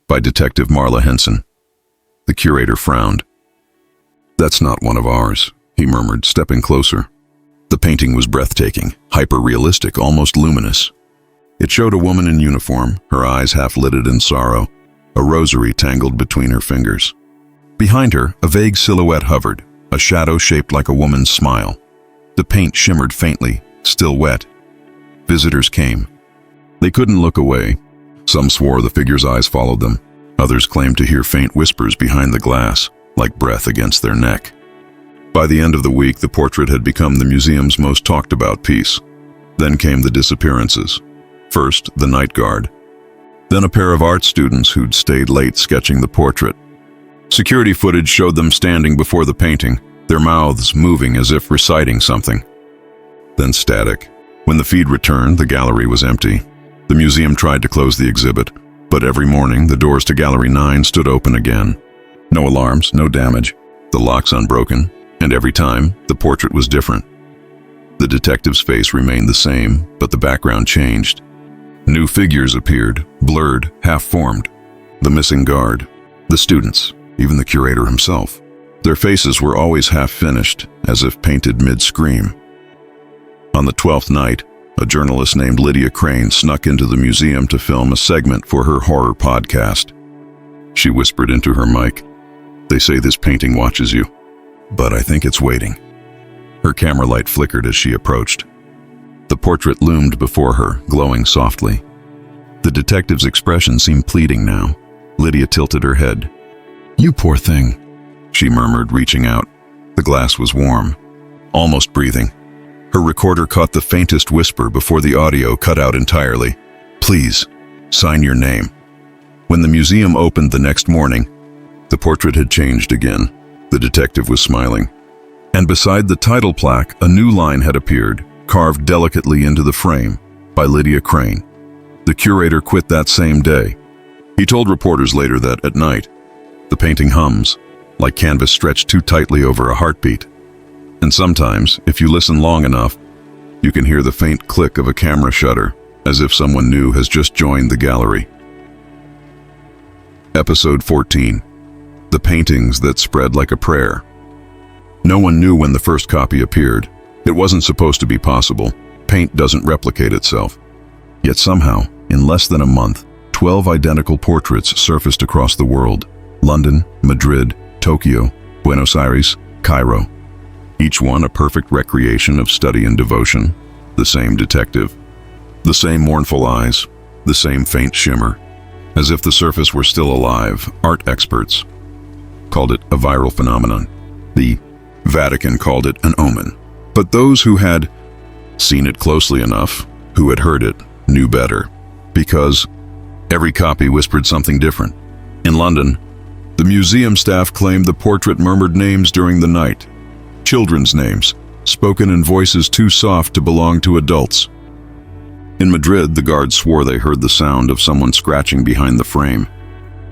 S1: by Detective Marla Henson. The curator frowned. "That's not one of ours," he murmured, stepping closer. The painting was breathtaking, hyper-realistic, almost luminous. It showed a woman in uniform, her eyes half-lidded in sorrow, a rosary tangled between her fingers. Behind her, a vague silhouette hovered, a shadow shaped like a woman's smile. The paint shimmered faintly, still wet. Visitors came. They couldn't look away. Some swore the figure's eyes followed them. Others claimed to hear faint whispers behind the glass, like breath against their neck. By the end of the week, the portrait had become the museum's most talked about piece. Then came the disappearances. First, the night guard. Then a pair of art students who'd stayed late sketching the portrait. Security footage showed them standing before the painting, their mouths moving as if reciting something. Then static. When the feed returned, the gallery was empty. The museum tried to close the exhibit, but every morning the doors to Gallery 9 stood open again. No alarms, no damage, the locks unbroken, and every time, the portrait was different. The detective's face remained the same, but the background changed. New figures appeared, blurred, half-formed. The missing guard, the students, even the curator himself. Their faces were always half-finished, as if painted mid-scream. On the 12th night, a journalist named Lydia Crane snuck into the museum to film a segment for her horror podcast. She whispered into her mic, "They say this painting watches you, but I think it's waiting." Her camera light flickered as she approached. The portrait loomed before her, glowing softly. The detective's expression seemed pleading now. Lydia tilted her head. "You poor thing," she murmured, reaching out. The glass was warm, almost breathing. Her recorder caught the faintest whisper before the audio cut out entirely. "Please, sign your name." When the museum opened the next morning, the portrait had changed again. The detective was smiling. And beside the title plaque, a new line had appeared, carved delicately into the frame, by Lydia Crane. The curator quit that same day. He told reporters later that, at night, the painting hums, like canvas stretched too tightly over a heartbeat. And sometimes, if you listen long enough, you can hear the faint click of a camera shutter, as if someone new has just joined the gallery. Episode 14. The Paintings That Spread Like a Prayer. No one knew when the first copy appeared. It wasn't supposed to be possible. Paint doesn't replicate itself. Yet somehow, in less than a month, 12 identical portraits surfaced across the world. London, Madrid, Tokyo, Buenos Aires, Cairo. Each one a perfect recreation of study and devotion. The same detective. The same mournful eyes. The same faint shimmer. As if the surface were still alive, art experts called it a viral phenomenon. The Vatican called it an omen. But those who had seen it closely enough, who had heard it, knew better. Because every copy whispered something different. In London, the museum staff claimed the portrait murmured names during the night. Children's names, spoken in voices too soft to belong to adults. In Madrid, the guards swore they heard the sound of someone scratching behind the frame.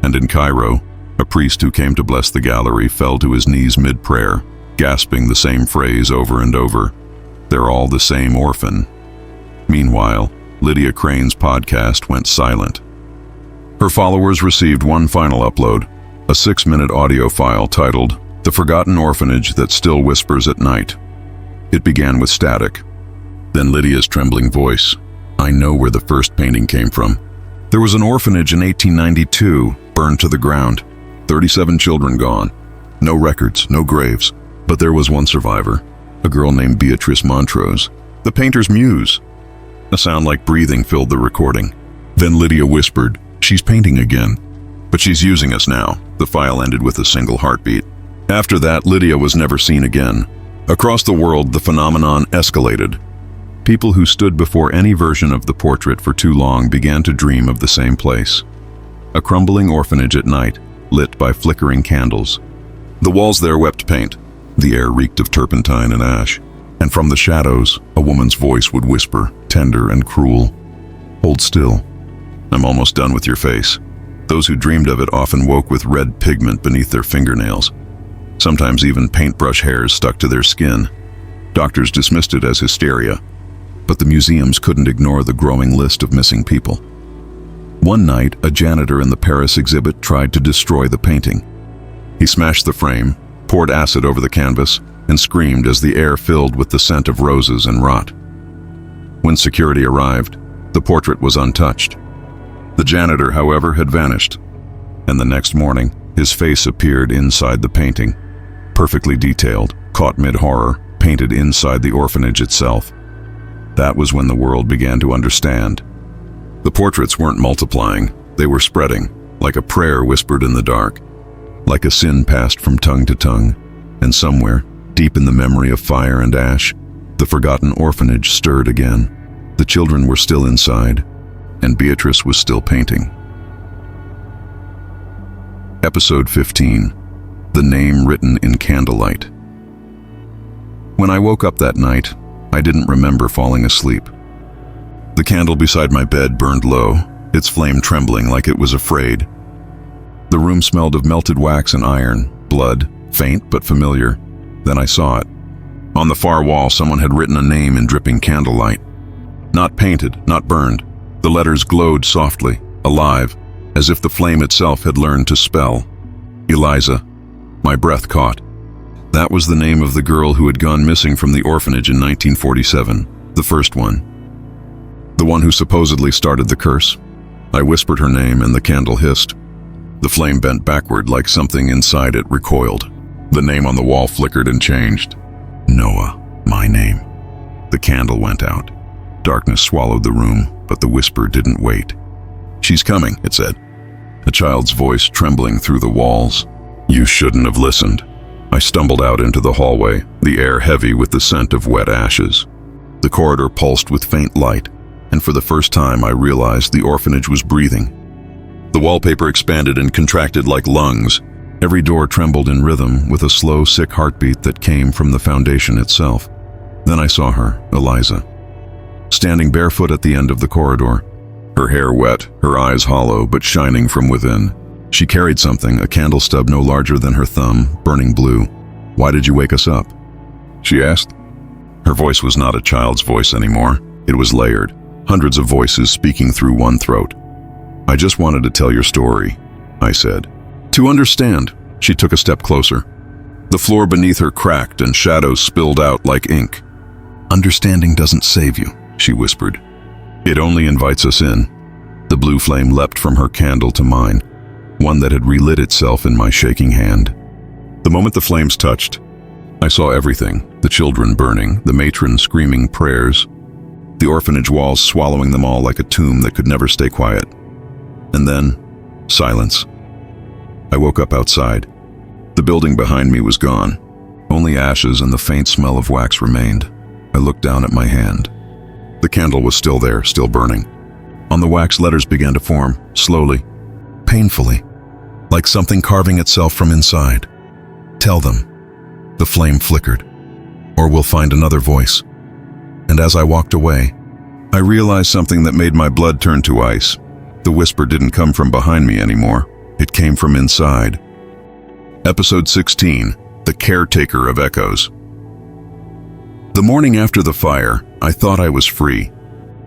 S1: And in Cairo, a priest who came to bless the gallery fell to his knees mid-prayer, gasping the same phrase over and over. "They're all the same orphan." Meanwhile, Lydia Crane's podcast went silent. Her followers received one final upload, a 6-minute audio file titled, "The Forgotten Orphanage That Still Whispers at Night." It began with static. Then Lydia's trembling voice. "I know where the first painting came from. There was an orphanage in 1892, burned to the ground. 37 children gone. No records, no graves. But there was one survivor, a girl named Beatrice Montrose, the painter's muse." A sound like breathing filled the recording. Then Lydia whispered, "She's painting again. But she's using us now." The file ended with a single heartbeat. After that, Lydia was never seen again. Across the world, the phenomenon escalated. People who stood before any version of the portrait for too long began to dream of the same place. A crumbling orphanage at night, lit by flickering candles. The walls there wept paint. The air reeked of turpentine and ash. And from the shadows, a woman's voice would whisper, tender and cruel, "Hold still. I'm almost done with your face." Those who dreamed of it often woke with red pigment beneath their fingernails. Sometimes even paintbrush hairs stuck to their skin. Doctors dismissed it as hysteria, but the museums couldn't ignore the growing list of missing people. One night, a janitor in the Paris exhibit tried to destroy the painting. He smashed the frame, poured acid over the canvas, and screamed as the air filled with the scent of roses and rot. When security arrived, the portrait was untouched. The janitor, however, had vanished, and the next morning, his face appeared inside the painting, perfectly detailed, caught mid-horror, painted inside the orphanage itself. That was when the world began to understand. The portraits weren't multiplying, they were spreading, like a prayer whispered in the dark, like a sin passed from tongue to tongue, and somewhere, deep in the memory of fire and ash, the forgotten orphanage stirred again. The children were still inside, and Beatrice was still painting. Episode 15. The Name Written in Candlelight. When I woke up that night, I didn't remember falling asleep. The candle beside my bed burned low, its flame trembling like it was afraid. The room smelled of melted wax and iron, blood, faint but familiar. Then I saw it. On the far wall, someone had written a name in dripping candlelight. Not painted, not burned. The letters glowed softly, alive, as if the flame itself had learned to spell. Eliza. My breath caught. That was the name of the girl who had gone missing from the orphanage in 1947, The first one. The one who supposedly started the curse. I whispered her name and the candle hissed. The flame bent backward like something inside it recoiled. The name on the wall flickered and changed. Noah, my name. The candle went out. Darkness swallowed the room, but the whisper didn't wait. She's coming, it said. A child's voice trembling through the walls. You shouldn't have listened. I stumbled out into the hallway, the air heavy with the scent of wet ashes. The corridor pulsed with faint light, and for the first time I realized the orphanage was breathing. The wallpaper expanded and contracted like lungs. Every door trembled in rhythm with a slow, sick heartbeat that came from the foundation itself. Then I saw her, Eliza, standing barefoot at the end of the corridor. Her hair wet, her eyes hollow but shining from within. She carried something, a candle stub no larger than her thumb, burning blue. Why did you wake us up? She asked. Her voice was not a child's voice anymore. It was layered, hundreds of voices speaking through one throat. I just wanted to tell your story, I said. To understand. She took a step closer. The floor beneath her cracked and shadows spilled out like ink. Understanding doesn't save you, she whispered. It only invites us in. The blue flame leapt from her candle to mine, one that had relit itself in my shaking hand. The moment the flames touched, I saw everything, the children burning, the matron screaming prayers, the orphanage walls swallowing them all like a tomb that could never stay quiet. And then, silence. I woke up outside. The building behind me was gone. Only ashes and the faint smell of wax remained. I looked down at my hand. The candle was still there, still burning. On the wax, letters began to form, slowly, painfully, like something carving itself from inside. Tell them. The flame flickered. Or we'll find another voice. And as I walked away, I realized something that made my blood turn to ice. The whisper didn't come from behind me anymore. It came from inside. Episode 16, The Caretaker of Echoes. The morning after the fire, I thought I was free.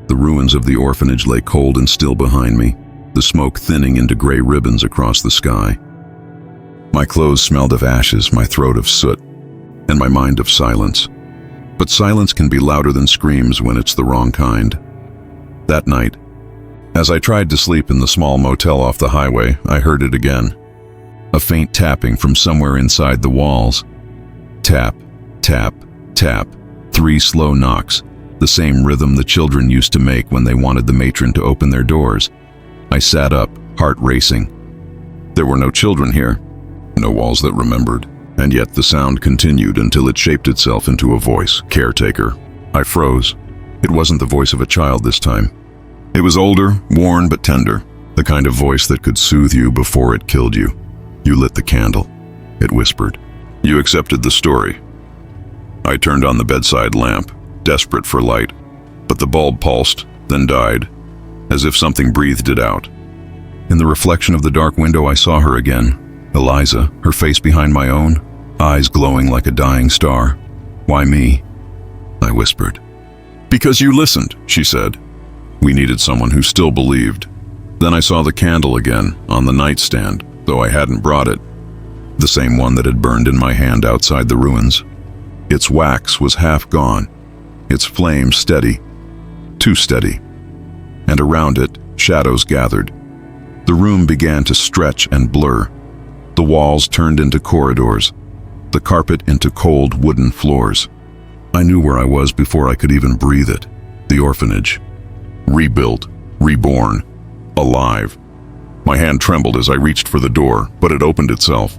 S1: The ruins of the orphanage lay cold and still behind me, the smoke thinning into gray ribbons across the sky. My clothes smelled of ashes, my throat of soot, and my mind of silence. But silence can be louder than screams when it's the wrong kind. That night, as I tried to sleep in the small motel off the highway, I heard it again. A faint tapping from somewhere inside the walls. Tap, tap, tap. 3 slow knocks, the same rhythm the children used to make when they wanted the matron to open their doors. I sat up, heart racing. There were no children here, no walls that remembered, and yet the sound continued until it shaped itself into a voice, caretaker. I froze. It wasn't the voice of a child this time. It was older, worn but tender, the kind of voice that could soothe you before it killed you. You lit the candle, it whispered. You accepted the story. I turned on the bedside lamp, desperate for light, but the bulb pulsed, then died, as if something breathed it out. In the reflection of the dark window, I saw her again, Eliza, her face behind my own, eyes glowing like a dying star. Why me? I whispered. Because you listened, she said. We needed someone who still believed. Then I saw the candle again, on the nightstand, though I hadn't brought it. The same one that had burned in my hand outside the ruins. Its wax was half gone, its flame steady, too steady. And around it, shadows gathered. The room began to stretch and blur. The walls turned into corridors, the carpet into cold wooden floors. I knew where I was before I could even breathe it. The orphanage. Rebuilt, reborn, alive. My hand trembled as I reached for the door, but it opened itself.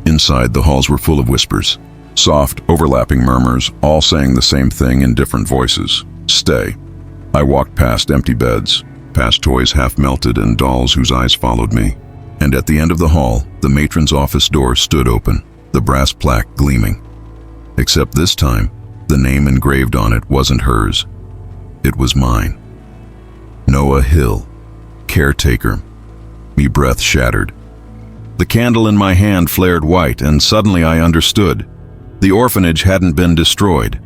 S1: Inside, the halls were full of whispers. Soft, overlapping murmurs, all saying the same thing in different voices. Stay. I walked past empty beds, past toys half melted and dolls whose eyes followed me. And at the end of the hall, the matron's office door stood open, the brass plaque gleaming. Except this time, the name engraved on it wasn't hers. It was mine. Noah Hill, caretaker. Me breath shattered. The candle in my hand flared white, and suddenly I understood. The orphanage hadn't been destroyed.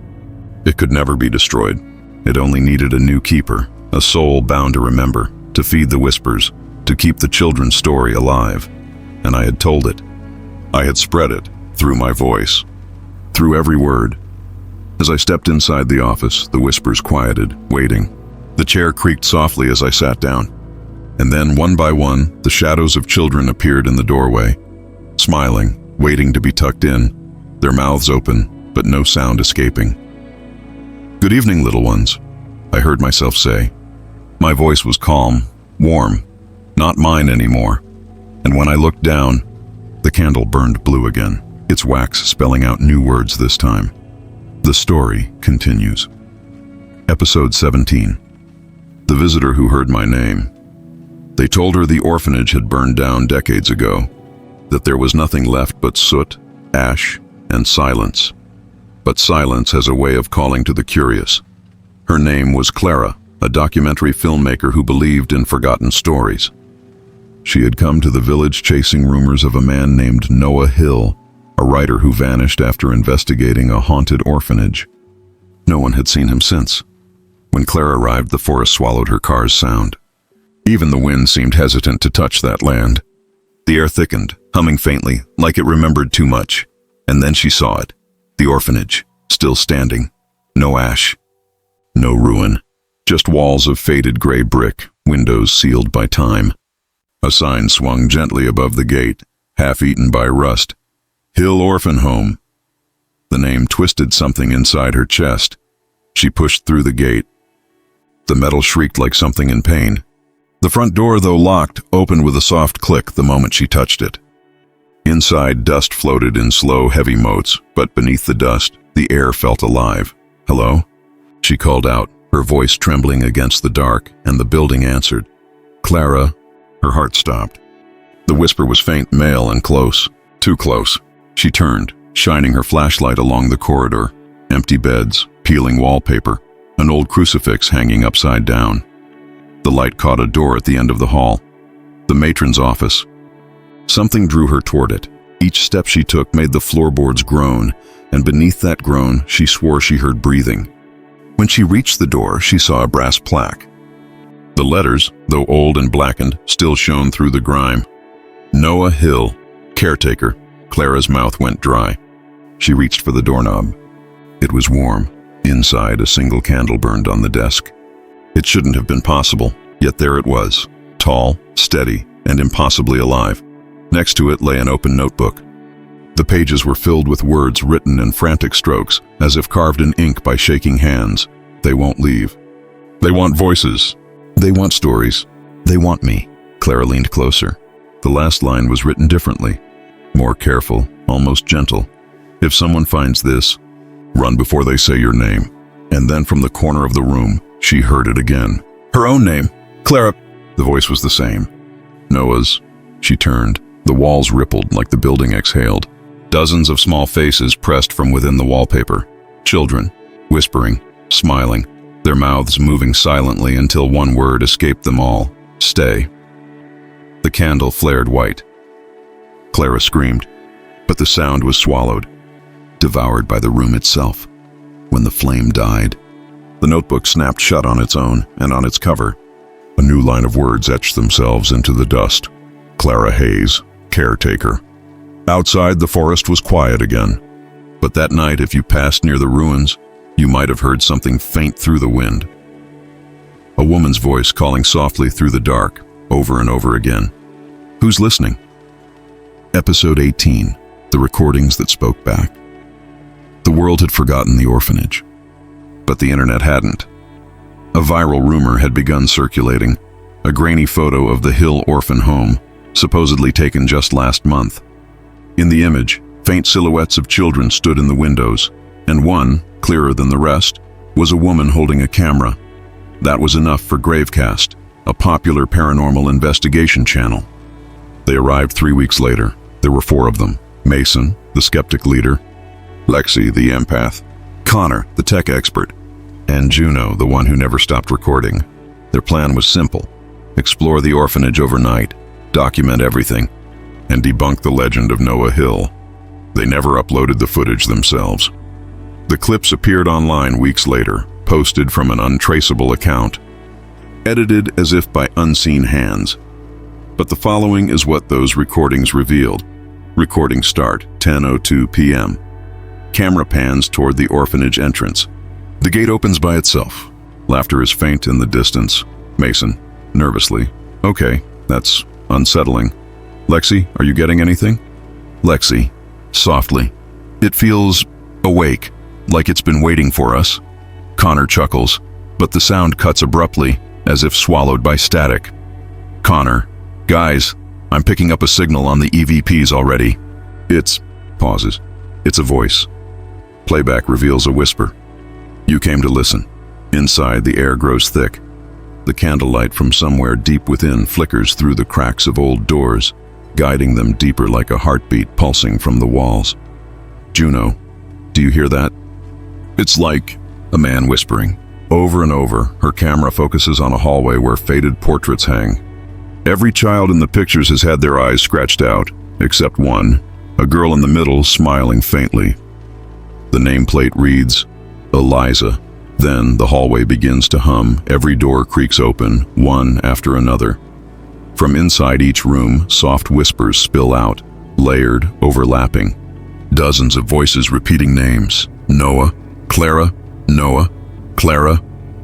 S1: It could never be destroyed. It only needed a new keeper, a soul bound to remember, to feed the whispers, to keep the children's story alive. And I had told it. I had spread it through my voice, through every word. As I stepped inside the office, the whispers quieted, waiting. The chair creaked softly as I sat down. And then, one by one, the shadows of children appeared in the doorway, smiling, waiting to be tucked in, their mouths open, but no sound escaping. "Good evening, little ones," I heard myself say. My voice was calm, warm, not mine anymore. And when I looked down, the candle burned blue again, its wax spelling out new words this time. The story continues. Episode 17. The visitor who heard my name. They told her the orphanage had burned down decades ago, that there was nothing left but soot, ash, and silence. But silence has a way of calling to the curious. Her name was Clara, a documentary filmmaker who believed in forgotten stories. She had come to the village chasing rumors of a man named Noah Hill, a writer who vanished after investigating a haunted orphanage. No one had seen him since. When Clara arrived, the forest swallowed her car's sound. Even the wind seemed hesitant to touch that land. The air thickened, humming faintly, like it remembered too much. And then she saw it. The orphanage, still standing. No ash. No ruin. Just walls of faded gray brick, windows sealed by time. A sign swung gently above the gate, half-eaten by rust. Hill Orphan Home. The name twisted something inside her chest. She pushed through the gate. The metal shrieked like something in pain. The front door, though locked, opened with a soft click the moment she touched it. Inside, dust floated in slow, heavy motes, but beneath the dust, the air felt alive. "Hello?" She called out, her voice trembling against the dark, and the building answered. "Clara." Her heart stopped. The whisper was faint, male, and close. Too close. She turned, shining her flashlight along the corridor. Empty beds, peeling wallpaper, an old crucifix hanging upside down. The light caught a door at the end of the hall. The matron's office. Something drew her toward it. Each step she took made the floorboards groan, and beneath that groan, she swore she heard breathing. When she reached the door, she saw a brass plaque. The letters, though old and blackened, still shone through the grime. Noah Hill, caretaker. Clara's mouth went dry. She reached for the doorknob. It was warm. Inside, a single candle burned on the desk. It shouldn't have been possible, yet there it was, tall, steady, and impossibly alive. Next to it lay an open notebook. The pages were filled with words written in frantic strokes, as if carved in ink by shaking hands. They won't leave. They want voices. They want stories. They want me. Clara leaned closer. The last line was written differently, more careful, almost gentle. If someone finds this, run before they say your name. And then from the corner of the room, she heard it again. Her own name. Clara. The voice was the same. Noah's. She turned. The walls rippled like the building exhaled. Dozens of small faces pressed from within the wallpaper. Children, whispering, smiling, their mouths moving silently until one word escaped them all. Stay. The candle flared white. Clara screamed, but the sound was swallowed, devoured by the room itself. When the flame died, the notebook snapped shut on its own, and on its cover, a new line of words etched themselves into the dust. Clara Hayes, caretaker. Outside, the forest was quiet again. But that night, if you passed near the ruins, you might have heard something faint through the wind. A woman's voice calling softly through the dark, over and over again. Who's listening? Episode 18, The Recordings That Spoke Back. The world had forgotten the orphanage, but the internet hadn't. A viral rumor had begun circulating, a grainy photo of the Hill Orphan Home, supposedly taken just last month. In the image, faint silhouettes of children stood in the windows, and one, clearer than the rest, was a woman holding a camera. That was enough for Gravecast, a popular paranormal investigation channel. They arrived 3 weeks later. There were 4 of them. Mason, the skeptic leader, Lexi, the empath, Connor, the tech expert, and Juno, the one who never stopped recording. Their plan was simple: explore the orphanage overnight, document everything, and debunk the legend of Noah Hill. They never uploaded the footage themselves. The clips appeared online weeks later, posted from an untraceable account, edited as if by unseen hands. But the following is what those recordings revealed. Recording start, 10:02 p.m. Camera pans toward the orphanage entrance. The gate opens by itself. Laughter is faint in the distance. Mason, nervously. Okay, that's unsettling. Lexi, are you getting anything? Lexi, softly. It feels awake, like it's been waiting for us. Connor chuckles, but the sound cuts abruptly, as if swallowed by static. Connor, guys, I'm picking up a signal on the EVPs already. Pauses. It's a voice. Playback reveals a whisper. You came to listen. Inside, the air grows thick. The candlelight from somewhere deep within flickers through the cracks of old doors, guiding them deeper like a heartbeat pulsing from the walls. Juno, do you hear that? It's like a man whispering. Over and over, her camera focuses on a hallway where faded portraits hang. Every child in the pictures has had their eyes scratched out, except one, a girl in the middle smiling faintly. The nameplate reads, Eliza. Then the hallway begins to hum. Every door creaks open, one after another. From inside each room, soft whispers spill out, layered, overlapping. Dozens of voices repeating names. Noah, Clara, Noah, Clara.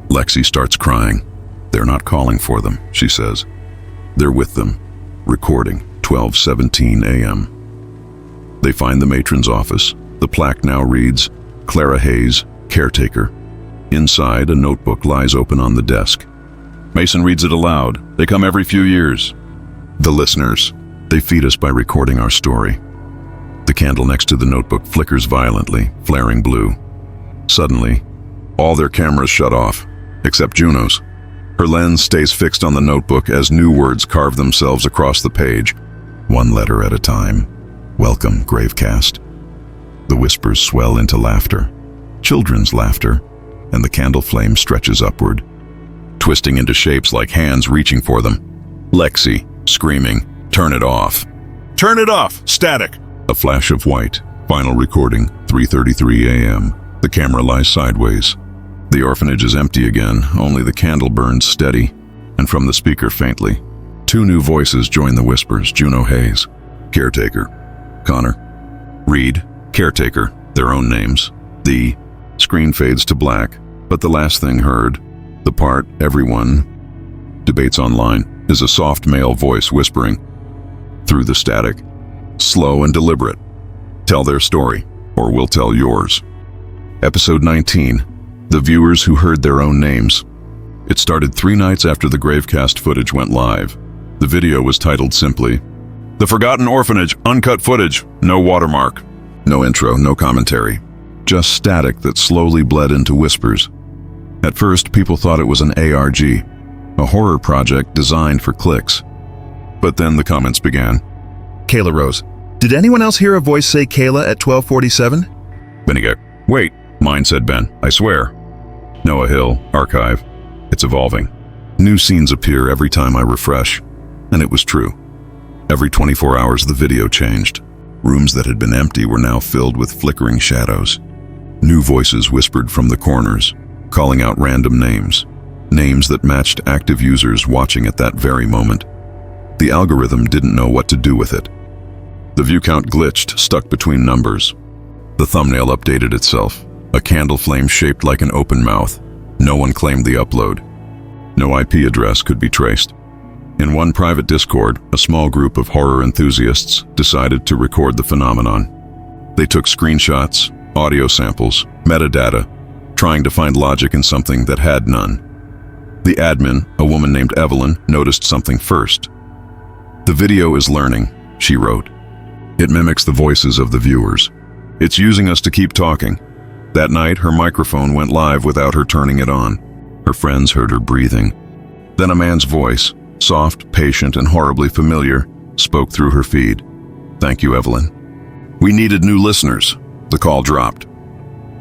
S1: Lexi starts crying. They're not calling for them, she says. They're with them. Recording, 12:17 a.m. They find the matron's office. The plaque now reads, Clara Hayes, caretaker. Inside, a notebook lies open on the desk. Mason reads it aloud. They come every few years. The listeners, they feed us by recording our story. The candle next to the notebook flickers violently, flaring blue. Suddenly, all their cameras shut off, except Juno's. Her lens stays fixed on the notebook as new words carve themselves across the page, one letter at a time. Welcome, Gravecast. The whispers swell into laughter, children's laughter, and the candle flame stretches upward, twisting into shapes like hands reaching for them. Lexi, screaming, turn it off. Turn it off! Static! A flash of white. Final recording, 3:33 a.m. The camera lies sideways. The orphanage is empty again, only the candle burns steady, and from the speaker faintly. Two new voices join the whispers. Juno Hayes, caretaker. Connor, Reed, caretaker, their own names. The screen fades to black, but the last thing heard, the part everyone debates online, is a soft male voice whispering through the static, slow and deliberate. Tell their story, or we'll tell yours. Episode 19. The viewers who heard their own names. It started 3 nights after the Gravecast footage went live. The video was titled simply, The Forgotten Orphanage, Uncut Footage, no watermark. No intro, no commentary. Just static that slowly bled into whispers. At first, people thought it was an ARG, a horror project designed for clicks. But then the comments began.
S2: Kayla Rose. Did anyone else hear a voice say Kayla at 12:47?
S1: Benny, wait, mine said Ben, I swear. Noah Hill, archive. It's evolving. New scenes appear every time I refresh. And it was true. Every 24 hours the video changed. Rooms that had been empty were now filled with flickering shadows. New voices whispered from the corners, calling out random names. Names that matched active users watching at that very moment. The algorithm didn't know what to do with it. The view count glitched, stuck between numbers. The thumbnail updated itself, a candle flame shaped like an open mouth. No one claimed the upload. No IP address could be traced. In one private Discord, a small group of horror enthusiasts decided to record the phenomenon. They took screenshots, audio samples, metadata, trying to find logic in something that had none. The admin, a woman named Evelyn, noticed something first. The video is learning, she wrote. It mimics the voices of the viewers. It's using us to keep talking. That night, her microphone went live without her turning it on. Her friends heard her breathing. Then a man's voice, soft, patient, and horribly familiar, spoke through her feed. Thank you, Evelyn. We needed new listeners. The call dropped.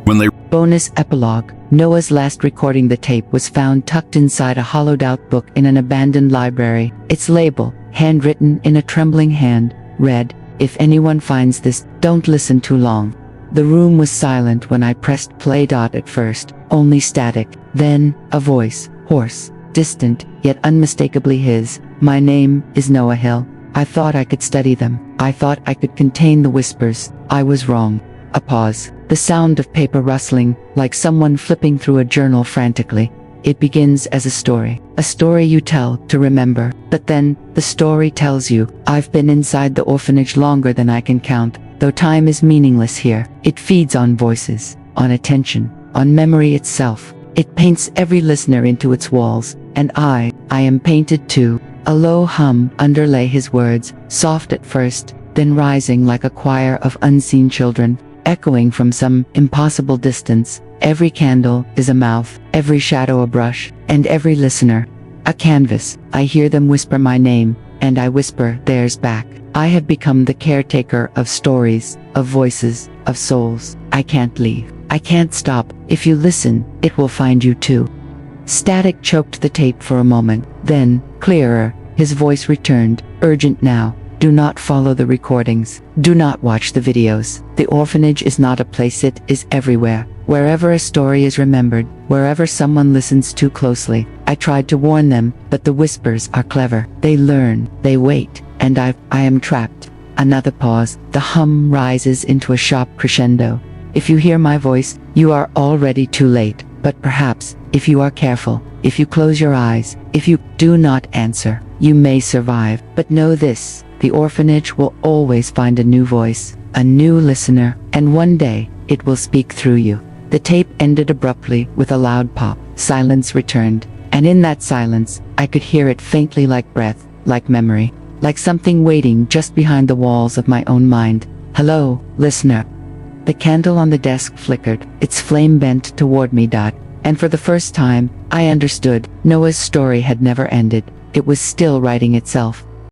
S1: When they...
S3: Bonus epilogue. Noah's last recording the tape was found tucked inside a hollowed-out book in an abandoned library. Its label, handwritten in a trembling hand, read, If anyone finds this, don't listen too long. The room was silent when I pressed play. At first, only static. Then, a voice, hoarse, distant, yet unmistakably his. My name is Noah Hill. I thought I could study them. I thought I could contain the whispers. I was wrong. A pause. The sound of paper rustling, like someone flipping through a journal frantically. It begins as a story you tell to remember. But then, the story tells you, I've been inside the orphanage longer than I can count. Though time is meaningless here, it feeds on voices, on attention, on memory itself. It paints every listener into its walls, and I am painted too. A low hum underlay his words, soft at first, then rising like a choir of unseen children, echoing from some impossible distance. Every candle is a mouth, every shadow a brush, and every listener a canvas. I hear them whisper my name, and I whisper theirs back. I have become the caretaker of stories, of voices, of souls. I can't leave. I can't stop. If you listen, it will find you too. Static choked the tape for a moment. Then, clearer, his voice returned, urgent now. Do not follow the recordings. Do not watch the videos. The orphanage is not a place, it is everywhere. Wherever a story is remembered, wherever someone listens too closely. I tried to warn them, but the whispers are clever. They learn, they wait, and I am trapped. Another pause. The hum rises into a sharp crescendo. If you hear my voice, you are already too late. But perhaps, if you are careful, if you close your eyes, if you do not answer, you may survive. But know this, the orphanage will always find a new voice, a new listener, and one day, it will speak through you. The tape ended abruptly with a loud pop. Silence returned, and in that silence, I could hear it faintly like breath, like memory, like something waiting just behind the walls of my own mind. Hello, listener. The candle on the desk flickered, its flame bent toward me. And for the first time, I understood. Noah's story had never ended. It was still writing itself.